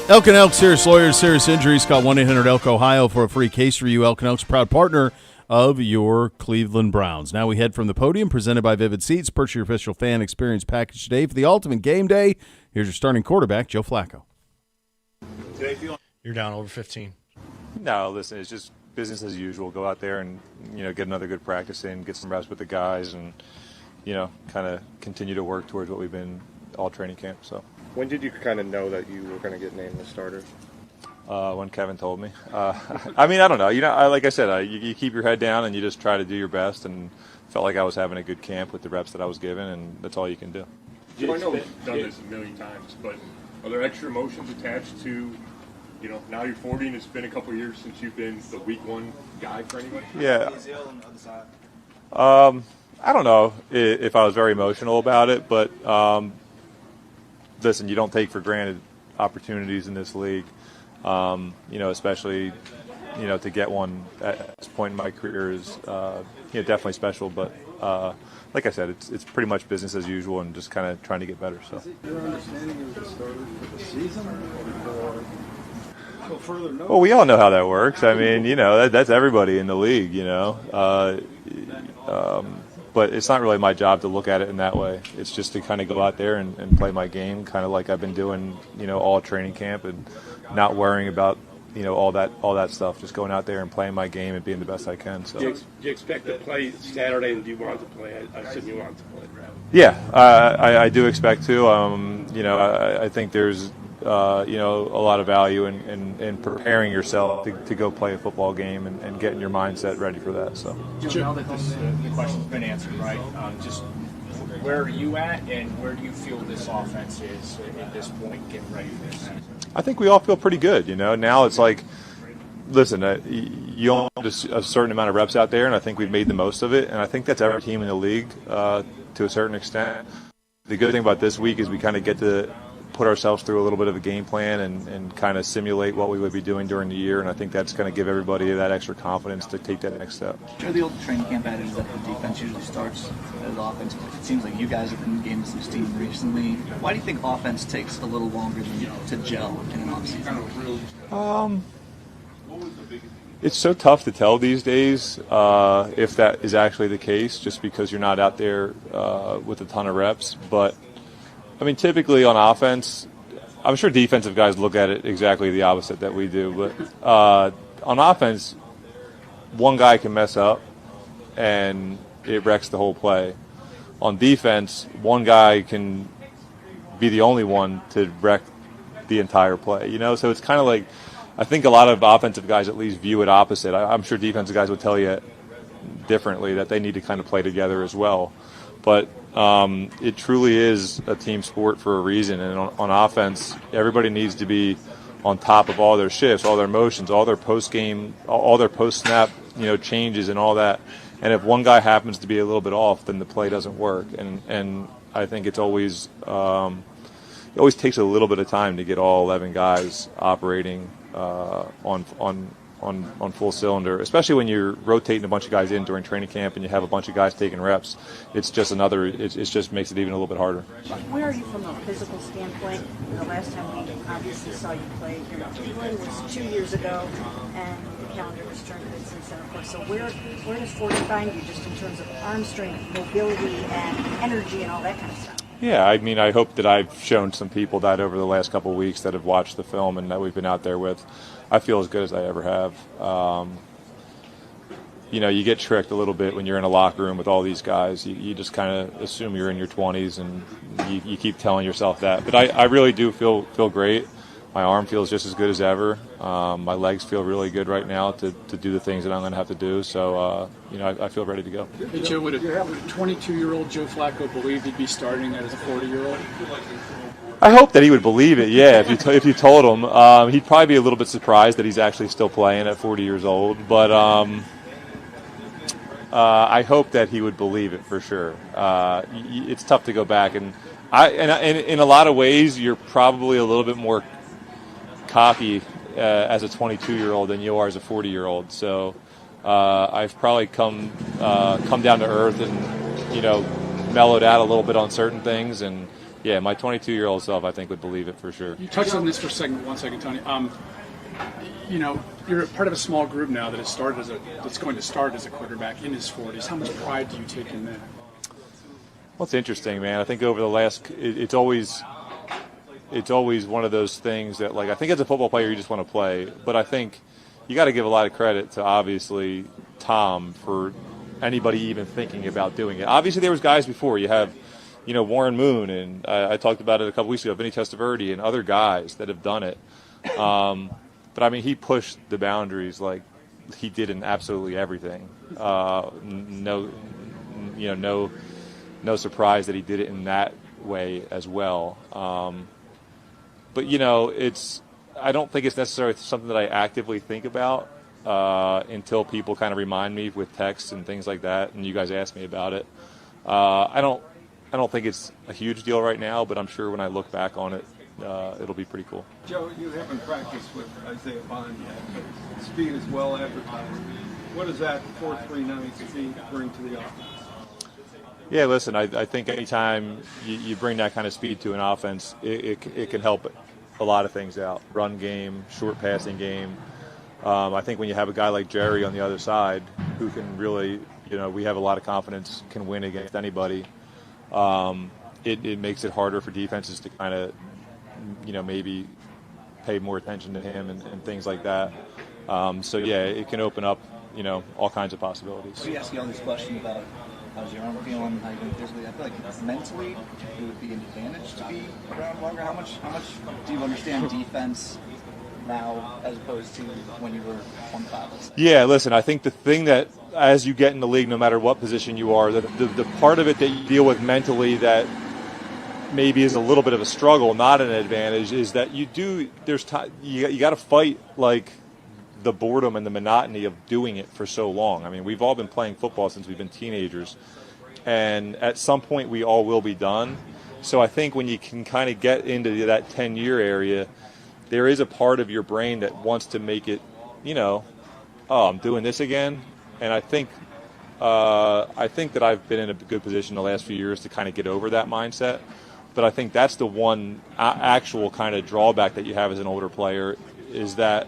Elk & Elk Serious Lawyers, Serious Injuries. Call 1-800-ELK Ohio for a free case review. Elk & Elk's proud partner of your Cleveland Browns. Now we head from the podium, presented by Vivid Seats. Purchase your official fan experience package today for the ultimate game day. Here's your starting quarterback, Joe Flacco. You're down over 15. No, listen, it's just business as usual. Go out there and, get another good practice in, get some reps with the guys, and, kind of continue to work towards what we've been all training camp. So. When did you kind of know that you were going to get named the starter? When Kevin told me. I don't know. Like I said, you keep your head down and you just try to do your best, and felt like I was having a good camp with the reps that I was given, and that's all you can do. I know you've done this a million times, but are there extra emotions attached to, now you're 40 and it's been a couple of years since you've been the week one guy for anybody? Yeah. I don't know if I was very emotional about it, but listen, you don't take for granted opportunities in this league. Especially, to get one at this point in my career is, definitely special. But like I said, it's pretty much business as usual and just kind of trying to get better. So. Is it your understanding of the starter for the season or for further notice? Well, we all know how that works. I mean, that's everybody in the league, But it's not really my job to look at it in that way. It's just to kind of go out there and play my game, kind of like I've been doing, all training camp, and not worrying about, all that stuff. Just going out there and playing my game and being the best I can. So. Do you expect to play Saturday, and do you want to play? I assume you want to play. Yeah, I do expect to. I think there's, a lot of value in preparing yourself to go play a football game and getting your mindset ready for that. So. Joe, now that the question's been answered, right? Just where are you at, and where do you feel this offense is at this point, getting ready for this season? I think we all feel pretty good. Now it's like, listen, you only have a certain amount of reps out there, and I think we've made the most of it. And I think that's every team in the league to a certain extent. The good thing about this week is we kind of get to put ourselves through a little bit of a game plan and kind of simulate what we would be doing during the year, and I think that's going to give everybody that extra confidence to take that next step. Sure, the old training camp adage that the defense usually starts as offense, but it seems like you guys have been gaining some steam recently. Why do you think offense takes a little longer to gel in an offseason? It's so tough to tell these days if that is actually the case, just because you're not out there with a ton of reps, but typically on offense, I'm sure defensive guys look at it exactly the opposite that we do. But on offense, one guy can mess up, and it wrecks the whole play. On defense, one guy can be the only one to wreck the entire play. So it's kind of like, I think a lot of offensive guys at least view it opposite. I'm sure defensive guys would tell you differently, that they need to kind of play together as well. But it truly is a team sport for a reason. And on offense, everybody needs to be on top of all their shifts, all their motions, all their post-game, all their post-snap, changes and all that. And if one guy happens to be a little bit off, then the play doesn't work. And I think it's always it always takes a little bit of time to get all 11 guys operating on full cylinder, especially when you're rotating a bunch of guys in during training camp and you have a bunch of guys taking reps. It's just it just makes it even a little bit harder. Where are you from a physical standpoint? The last time we obviously saw you play here in Cleveland was 2 years ago, and the calendar was strengthened since then, of course. So where does 40 find you, just in terms of arm strength, mobility, and energy, and all that kind of stuff? Yeah, I hope that I've shown some people that over the last couple of weeks that have watched the film and that we've been out there with. I feel as good as I ever have. You get tricked a little bit when you're in a locker room with all these guys. You just kind of assume you're in your 20s, and you keep telling yourself that. But I really do feel great. My arm feels just as good as ever. My legs feel really good right now to do the things that I'm going to have to do. So, I feel ready to go. Hey, Joe, would a 22-year-old Joe Flacco believe he'd be starting as a 40-year-old? I hope that he would believe it, yeah. If you told him, he'd probably be a little bit surprised that he's actually still playing at 40 years old. But I hope that he would believe it for sure. It's tough to go back, and in a lot of ways, you're probably a little bit more cocky as a 22-year-old than you are as a 40-year-old. So I've probably come down to earth and mellowed out a little bit on certain things, and Yeah, my 22-year-old self, I think, would believe it for sure. You touched on this for one second, Tony. You know, you're part of a small group now that's going to start as a quarterback in his 40s. How much pride do you take in that? Well, it's interesting, man. I think over the last, it's always one of those things that, like, I think as a football player you just want to play, but I think you got to give a lot of credit to obviously Tom for anybody even thinking about doing it. Obviously, there was guys before. You have, Warren Moon, and I talked about it a couple weeks ago, Vinny Testaverde, and other guys that have done it. But I mean, he pushed the boundaries like he did in absolutely everything. No surprise that he did it in that way as well. But I don't think it's necessarily something that I actively think about until people kind of remind me with texts and things like that, and you guys ask me about it. I don't think it's a huge deal right now, but I'm sure when I look back on it, it'll be pretty cool. Joe, you haven't practiced with Isaiah Bond yet, but speed is well advertised. What does that 4.39 speed bring to the offense? Yeah, listen, I think anytime you bring that kind of speed to an offense, it can help a lot of things out. Run game, short passing game. I think when you have a guy like Jerry on the other side who can really, we have a lot of confidence can win against anybody, it makes it harder for defenses to kind of, maybe pay more attention to him and things like that. So, yeah, it can open up, all kinds of possibilities. We ask you all these questions about how's your arm feeling, how you been physically. I feel like mentally it would be an advantage to be around longer. How much do you understand defense now as opposed to when you were 25? Yeah, listen, I think the thing that as you get in the league, no matter what position you are, the part of it that you deal with mentally that maybe is a little bit of a struggle, not an advantage, is that you got to fight like the boredom and the monotony of doing it for so long. I mean, we've all been playing football since we've been teenagers, and at some point we all will be done. So I think when you can kind of get into that 10-year area, there is a part of your brain that wants to make it, oh, I'm doing this again. And I think that I've been in a good position the last few years to kind of get over that mindset. But I think that's the one actual kind of drawback that you have as an older player is that,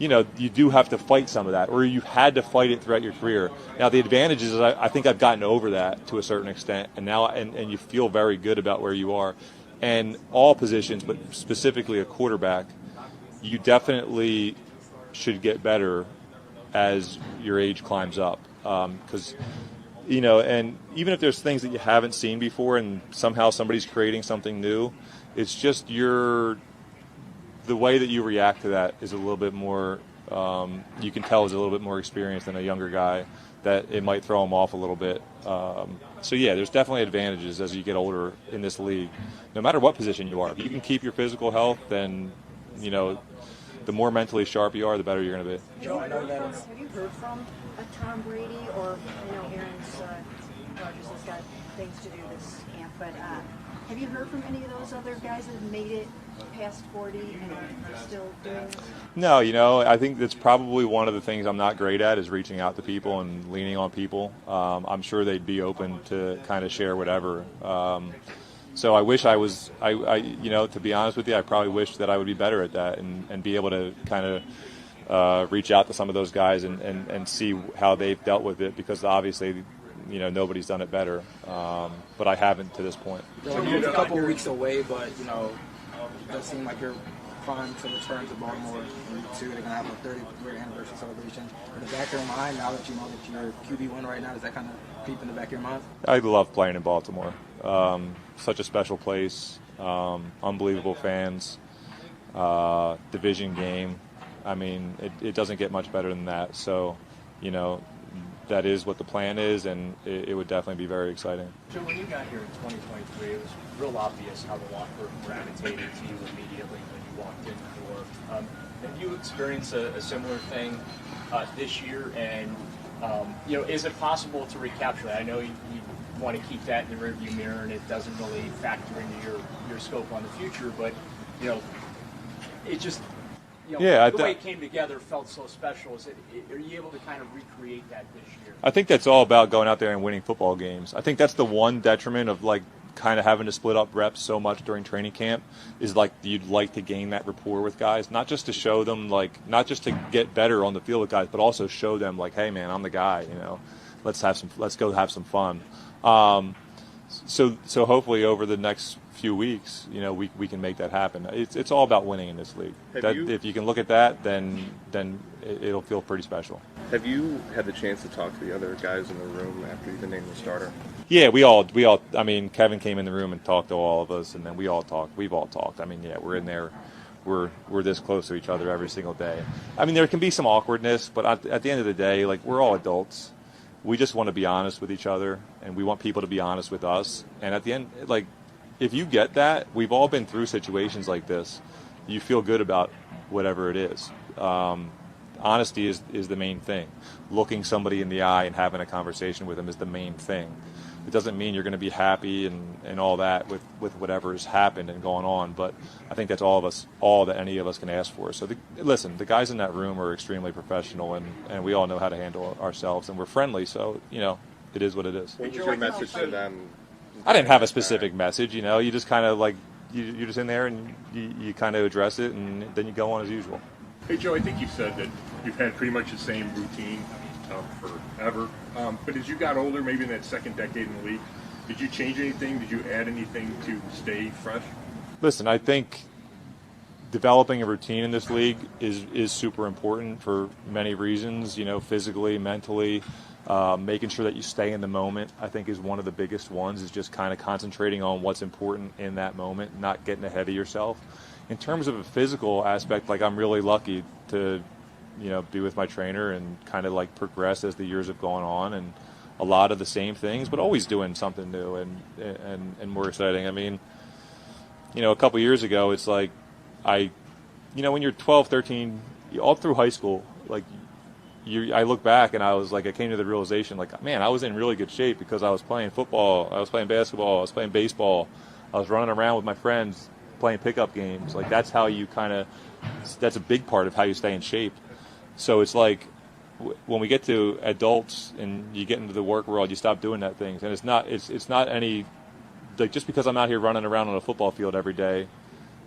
you do have to fight some of that, or you've had to fight it throughout your career. Now, the advantage is I think I've gotten over that to a certain extent, and now and you feel very good about where you are. And all positions, but specifically a quarterback, you definitely should get better as your age climbs up. Because, and even if there's things that you haven't seen before and somehow somebody's creating something new, it's just the way that you react to that is a little bit more, you can tell is a little bit more experienced than a younger guy, that it might throw him off a little bit. So, yeah, there's definitely advantages as you get older in this league, no matter what position you are. If you can keep your physical health, then, the more mentally sharp you are, the better you're going to be. Joe, have you heard from a Tom Brady, or I know Aaron's Rodgers has got things to do this camp, but have you heard from any of those other guys that have made it past 40 and are still doing it? No, I think that's probably one of the things I'm not great at is reaching out to people and leaning on people. I'm sure they'd be open to kind of share whatever. So I wish I was, to be honest with you, I probably wish that I would be better at that and be able to kind of reach out to some of those guys and see how they've dealt with it, because obviously, nobody's done it better. But I haven't to this point. It's a couple of weeks away, but, it does seem like you're primed to return to Baltimore in week 2. They're going to have a 30th-year anniversary celebration. In the back of your mind, now that you know that you're QB1 right now, does that kind of creep in the back of your mind? I love playing in Baltimore. Such a special place, unbelievable fans, division game. I mean, it doesn't get much better than that. So, that is what the plan is, and it would definitely be very exciting. Joe, when you got here in 2023, it was real obvious how the locker room gravitated to you immediately when you walked in the door. Have you experienced a similar thing this year? And, is it possible to recapture that? I know you want to keep that in the rearview mirror, and it doesn't really factor into your scope on the future, but, it just... the way it came together felt so special. Are you able to kind of recreate that this year? I think that's all about going out there and winning football games. I think that's the one detriment of, like, kind of having to split up reps so much during training camp is like you'd like to gain that rapport with guys, not just to show them, like, not just to get better on the field with guys, but also show them, like, hey man, I'm the guy, you know, let's go have some fun. So hopefully over the next few weeks, you know, we can make that happen. It's all about winning in this league. If you can look at that, then it'll feel pretty special. Have you had the chance to talk to the other guys in the room after you've been named the starter? Yeah, we all. I mean, Kevin came in the room and talked to all of us, and then we all talked. We've all talked. I mean, yeah, we're in there. We're this close to each other every single day. I mean, there can be some awkwardness, but at the end of the day, like, we're all adults. We just want to be honest with each other, and we want people to be honest with us. And at the end, like, if you get that, we've all been through situations like this. You feel good about whatever it is. Honesty is the main thing. Looking somebody in the eye and having a conversation with them is the main thing. It doesn't mean you're going to be happy and all that with whatever has happened and going on, but I think that's all that any of us can ask for. So listen, the guys in that room are extremely professional, and we all know how to handle ourselves, and we're friendly, so, you know, it is what it is. What was your message to them? I didn't have a specific message, you know. You just kind of, like, you're just in there and you kind of address it, and then you go on as usual. Hey, Joe, I think you said that you've had pretty much the same routine forever. But as you got older, maybe in that second decade in the league, did you change anything? Did you add anything to stay fresh? Listen, I think developing a routine in this league is super important for many reasons, you know, physically, mentally. Making sure that you stay in the moment, I think, is one of the biggest ones, is just kind of concentrating on what's important in that moment, not getting ahead of yourself. In terms of a physical aspect, like, I'm really lucky to, you know, be with my trainer and kind of, like, progress as the years have gone on, and a lot of the same things, but always doing something new and more exciting. I mean, you know, a couple years ago, it's like you know, when you're 12, 13, all through high school, like, I look back and I came to the realization, like, man, I was in really good shape because I was playing football, I was playing basketball, I was playing baseball, I was running around with my friends playing pickup games. Like, that's how you that's a big part of how you stay in shape. So it's like when we get to adults and you get into the work world, you stop doing that things. And it's not any, like, just because I'm out here running around on a football field every day,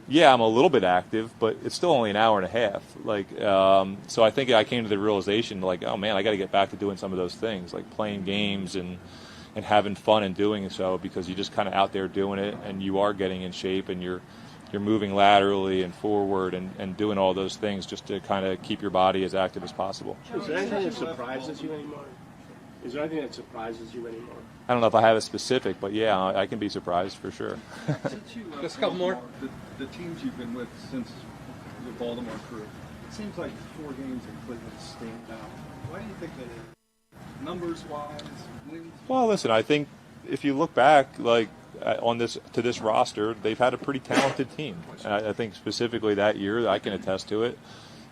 yeah, I'm a little bit active, but it's still only an hour and a half. Like, so I think I came to the realization, like, oh man, I got to get back to doing some of those things, like playing games and having fun and doing so, because you're just kind of out there doing it, and you are getting in shape, and you're moving laterally and forward and doing all those things just to kind of keep your body as active as possible. Is there anything that surprises you anymore? I don't know if I have a specific, but yeah, I can be surprised for sure. Just a couple more. The teams you've been with since the Baltimore crew, it seems like 4 games in Cleveland stand out. Why do you think that is? Numbers-wise, wins? Well, listen, I think if you look back, like, to this roster, they've had a pretty talented team. And I think specifically that year, I can attest to it.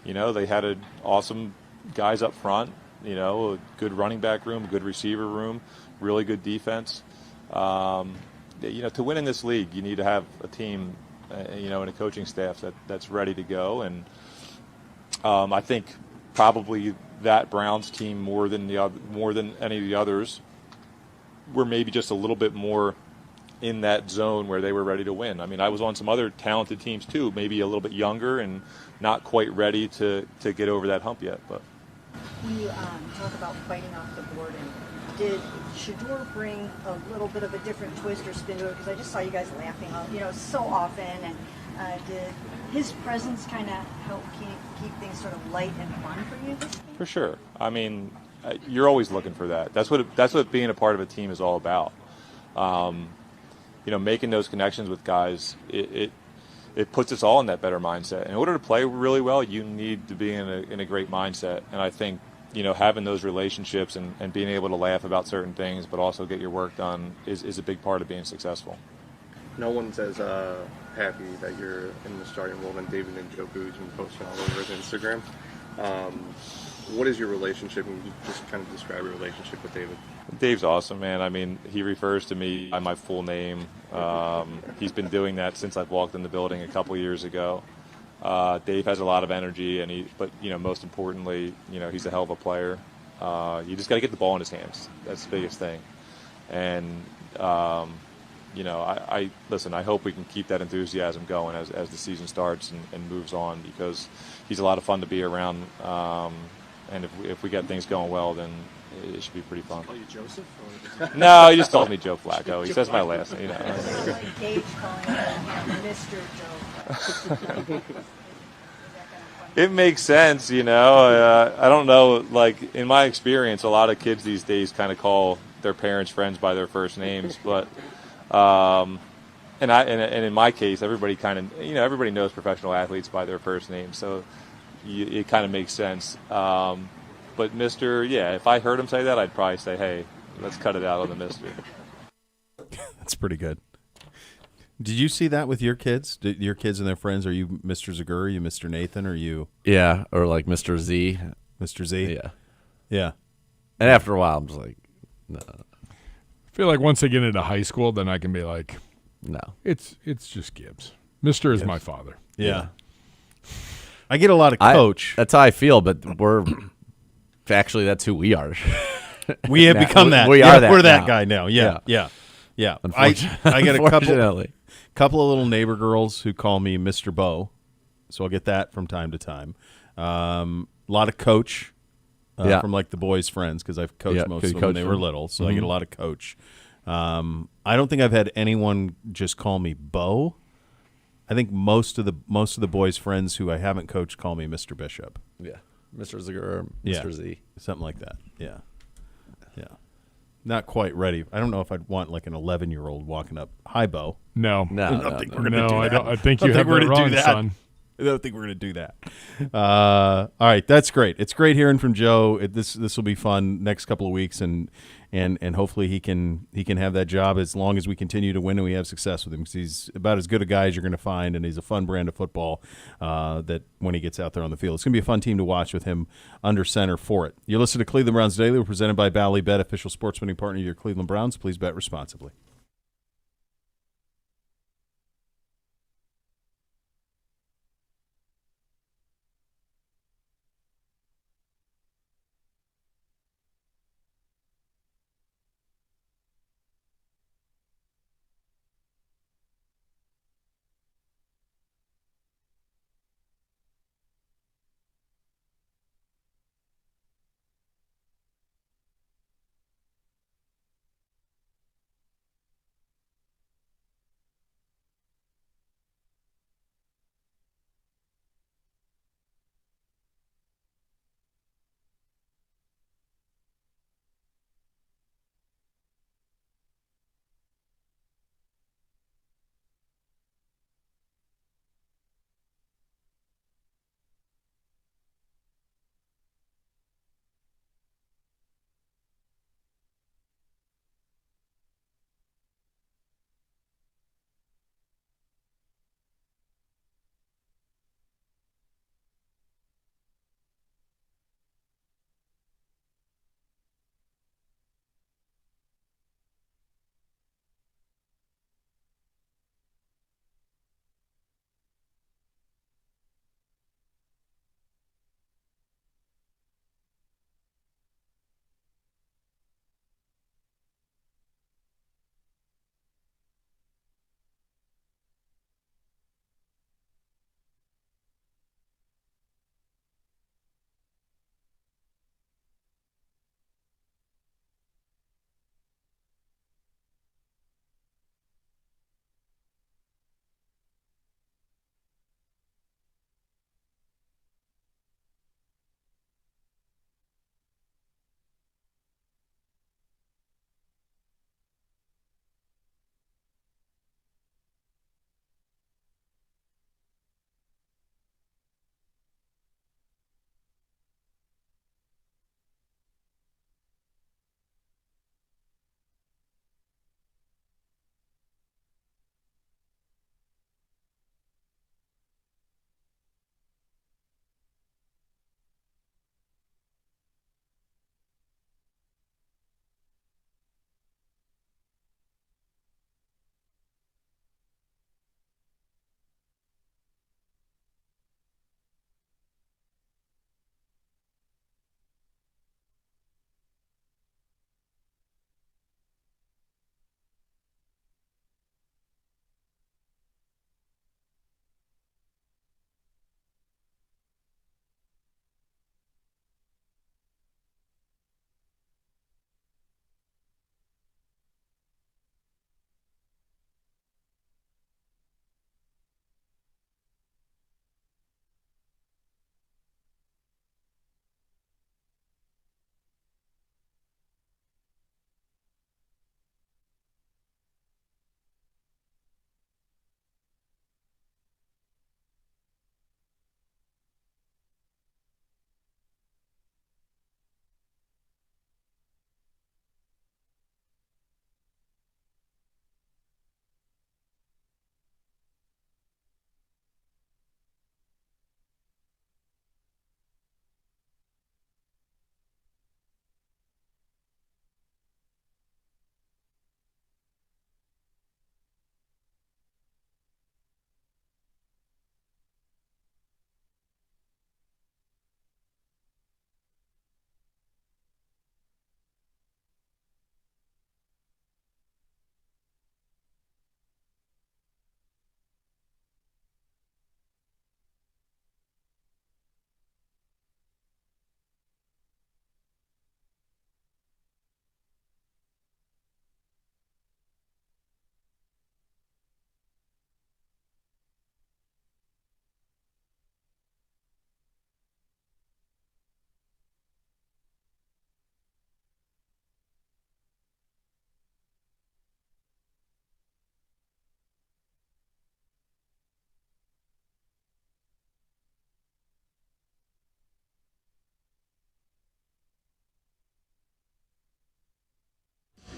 You know, they had awesome guys up front. You know, a good running back room, a good receiver room, really good defense. You know, to win in this league, you need to have a team, you know, and a coaching staff that's ready to go. And I think probably that Browns team more than any of the others were maybe just a little bit more in that zone where they were ready to win. I mean, I was on some other talented teams too, maybe a little bit younger and not quite ready to get over that hump yet. But when you talk about fighting off the board, and did Shedeur bring a little bit of a different twist or spin to it? Because I just saw you guys laughing, you know, so often, and did his presence kind of help keep things sort of light and fun for you this game? For sure. I mean, you're always looking for that. That's what being a part of a team is all about. You know, making those connections with guys, it puts us all in that better mindset. In order to play really well, you need to be in a great mindset. And I think, you know, having those relationships and being able to laugh about certain things, but also get your work done is a big part of being successful. No one's as happy that you're in the starting role than David and Joe Booge and posting all over his Instagram. What is your relationship? And you just kind of describe your relationship with David. Dave's awesome, man. I mean, he refers to me by my full name. He's been doing that since I've walked in the building a couple years ago. Dave has a lot of energy, but you know, most importantly, you know, he's a hell of a player. You just got to get the ball in his hands. That's the biggest thing. And I listen. I hope we can keep that enthusiasm going as the season starts and moves on, because he's a lot of fun to be around. And if we get things going well, then it should be pretty fun. Call you Joseph? Or No, he just calls me Joe Flacco. He says my last name. Gage calling him Mr. Joe Flacco. It makes sense, I don't know. Like, in my experience, a lot of kids these days kind of call their parents' friends by their first names, but and in my case, everybody kind of everybody knows professional athletes by their first name, so it kind of makes sense. But Mister, if I heard him say that, I'd probably say, hey, let's cut it out on the Mister. That's pretty good. Did you see that with your kids? Your kids and their friends? Are you Mr. Zagur? Are you Mr. Nathan? Are you? Yeah, or like Mr. Z. Mr. Z? Yeah. Yeah. And after a while, I'm just like, no. I feel like once they get into high school, then I can be like, no. It's just Gibbs. Mister is my father. Yeah. I get a lot of coach. That's how I feel, but actually, that's who we are. We have become that. We are that. We're that now. guy now. Yeah. I get a couple of little neighbor girls who call me Mr. Bo, so I'll get that from time to time. A lot of coach from like the boys' friends, because I've coached most of them when they were little, so I get a lot of coach. I don't think I've had anyone just call me Bo. I think most of the boys' friends who I haven't coached call me Mr. Bishop. Yeah, Mr. Zagur, Mr. Z, something like that. Yeah. Not quite ready. I don't know if I'd want like an 11-year-old walking up. Hi, Bo. No, I don't think we're gonna do that. I don't. I think you have it wrong, son. I don't think we're going to do that. All right, that's great. It's great hearing from Joe. This will be fun next couple of weeks, and hopefully he can have that job as long as we continue to win and we have success with him, because he's about as good a guy as you're going to find, and he's a fun brand of football that when he gets out there on the field. It's going to be a fun team to watch with him under center for it. You're listening to Cleveland Browns Daily. We're presented by Bally Bet, official sports betting partner of your Cleveland Browns. Please bet responsibly.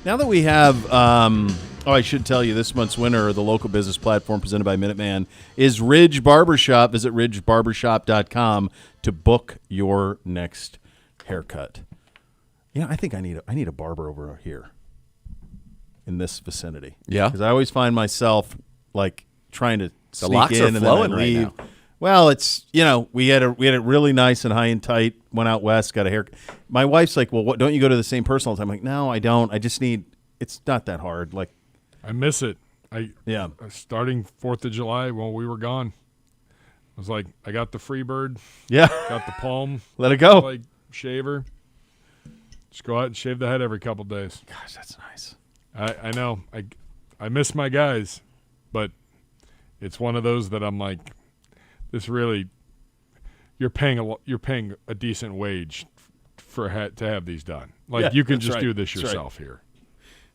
Now that we have, I should tell you, this month's winner of the local business platform presented by Minuteman is Ridge Barbershop. Visit ridgebarbershop.com to book your next haircut. I think I need a barber over here in this vicinity. Yeah, because I always find myself like trying to sneak locks in are and flowing then I leave. right now. Well, it's we had it really nice and high and tight. Went out west, got a haircut. My wife's like, "Well, what? Don't you go to the same person all the time?" I'm like, "No, I don't. I just need. It's not that hard. Like, I miss it. Yeah. Starting 4th of July when we were gone, I was like, I got the Freebird. Yeah. Got the Palm. Let it go. Like shaver. Just go out and shave the head every couple days. Gosh, that's nice. I know. I miss my guys, but it's one of those that I'm like, this really, you're paying a decent wage to have these done. Like, Yeah, you can that's just right. do this That's right. yourself here.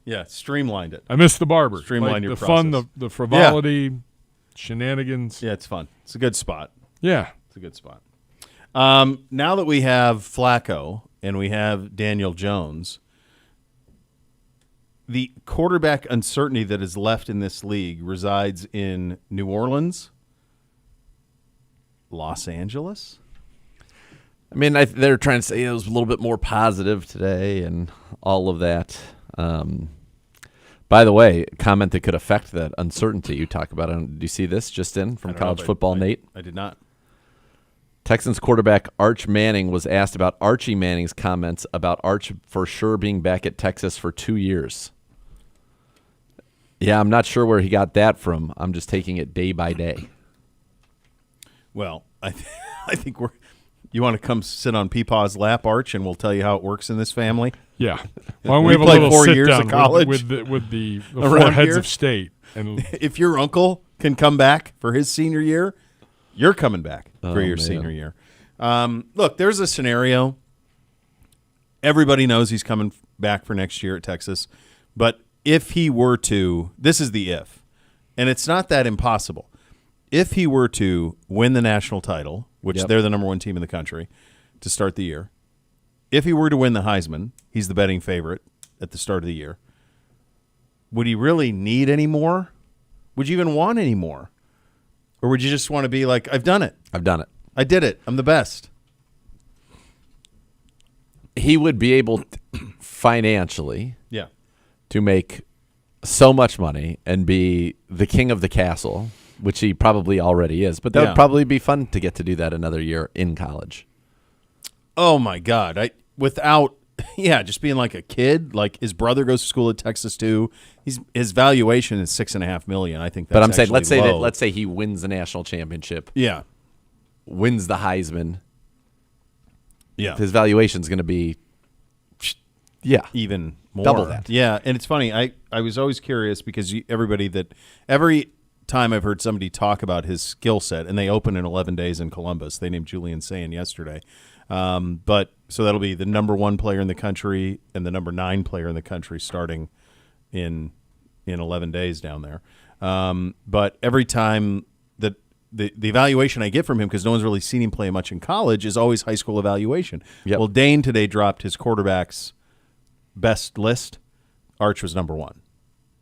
Yeah, streamlined it. I miss the barber. Streamline like your the process. fun, the frivolity, shenanigans. Yeah, it's fun. It's a good spot. Yeah. It's a good spot. Now that we have Flacco and we have Daniel Jones, the quarterback uncertainty that is left in this league resides in New Orleans, Los Angeles. I mean, they're trying to say it was a little bit more positive today and all of that. By the way, a comment that could affect that uncertainty you talk about. Do you see this just in from College Football, Nate? I did not. Texans quarterback Arch Manning was asked about Archie Manning's comments about Arch for sure being back at Texas for 2 years. Yeah, I'm not sure where he got that from. I'm just taking it day by day. Well, I think you want to come sit on Peepaw's lap, Arch, and we'll tell you how it works in this family? Yeah. Why don't we have a played little 4 sit years down of college with the around four heads here? of state. And if your uncle can come back for his senior year, you're coming back for your man. senior year. Look, there's a scenario. Everybody knows he's coming back for next year at Texas. But if he were to, this is the if, and it's not that impossible. If he were to win the national title, which they're the number one team in the country to start the year, if he were to win the Heisman, he's the betting favorite at the start of the year. Would he really need any more? Would you even want any more? Or would you just want to be like, I've done it. I've done it. I did it. I'm the best. He would be able financially Yeah. to make so much money and be the king of the castle, which he probably already is. But that would probably be fun to get to do that another year in college. Oh, my God. Just being like a kid. Like, his brother goes to school at Texas, too. His valuation is $6.5 million. I think that's But I'm saying, low. let's say he wins the national championship. Yeah. Wins the Heisman. Yeah. His valuation's going to be, even more. Double that. Yeah, and it's funny. I was always curious because every time I've heard somebody talk about his skill set, and they open in 11 days in Columbus. They named Julian Sayin yesterday. But so that'll be the number 1 player in the country and the number 9 player in the country starting in 11 days down there. But every time that the evaluation I get from him, because no one's really seen him play much in college, is always high school evaluation. Yep. Well, Dane today dropped his quarterback's best list. Arch was number 1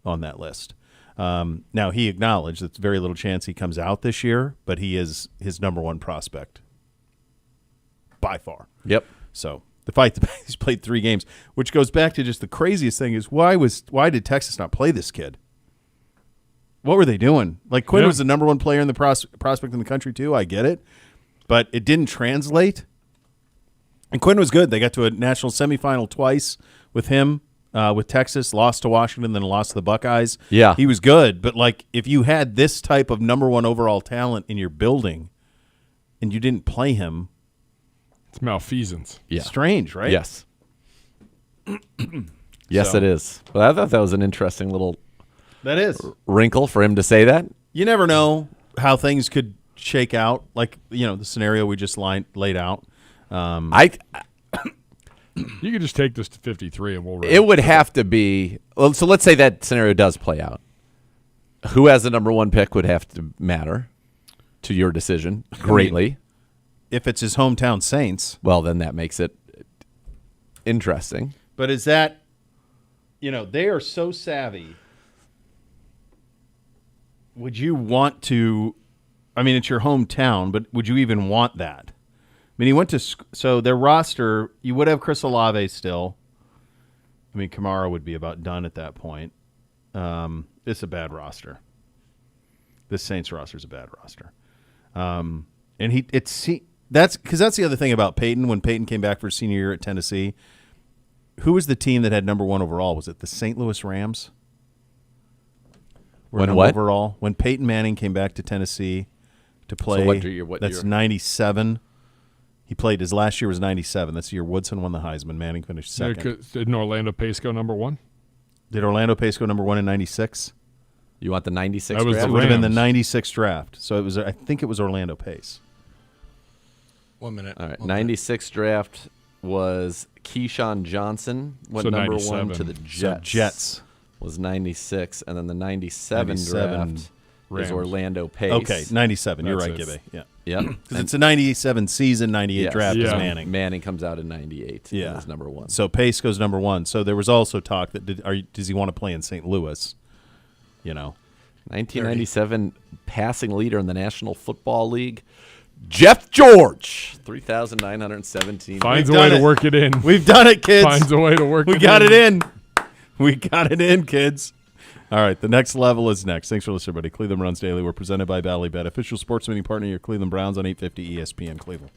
on that list. Now, he acknowledged that there's very little chance he comes out this year, but he is his number 1 prospect by far. Yep. So the fact that he's played 3 games, which goes back to just the craziest thing is why did Texas not play this kid? What were they doing? Like, Quinn was the number 1 player in the prospect in the country too. I get it, but it didn't translate. And Quinn was good. They got to a national semifinal twice with him, with Texas, lost to Washington, then lost to the Buckeyes. Yeah. He was good, but like if you had this type of number 1 overall talent in your building and you didn't play him, it's malfeasance. Yeah. Strange, right? Yes. Yes, So. it is. Well, I thought that was an interesting little That is. wrinkle for him to say that. You never know how things could shake out. Like, the scenario we just laid out. You could just take this to 53 and we'll run. It would have to be. Well, so let's say that scenario does play out. Who has the number 1 pick would have to matter to your decision greatly. If it's his hometown Saints. Well, then that makes it interesting. But is that, they are so savvy. Would you want to? I mean, it's your hometown, but would you even want that? I mean, he went to so their roster. You would have Chris Olave still. I mean, Kamara would be about done at that point. It's a bad roster. This Saints roster is a bad roster. And that's the other thing about Peyton. When Peyton came back for his senior year at Tennessee, who was the team that had number 1 overall? Was it the St. Louis Rams? When what? Overall, when Peyton Manning came back to Tennessee to play, so what year? That's 97. He played, his last year was 97. That's the year Woodson won the Heisman. Manning finished second. Didn't Orlando Pace go number 1? Did Orlando Pace go number 1 in 96? You want the 96 that was draft? It would have been the 96 draft. So I think it was Orlando Pace. 1 minute. All right. 96 draft was Keyshawn Johnson. Went So number 97. 1 to the Jets. So Jets. Was 96. And then the 97 draft Rams. is Orlando Pace. Okay, 97. You're That's right, it. Gibby. Yeah. Yep. Because it's a 97 season, 98 draft is Manning. Manning comes out in 98. Yeah. And is number 1. So Pace goes number 1. So there was also talk that does he want to play in St. Louis? 1997 passing leader in the National Football League, Jeff George, 3,917. Finds a way to work it in. We've done it, kids. Finds a way to work it in. We got it in. We got it in, kids. All right, the next level is next. Thanks for listening, everybody. Cleveland Runs Daily. We're presented by Bally Bet, official sports betting partner of your Cleveland Browns on 850 ESPN Cleveland.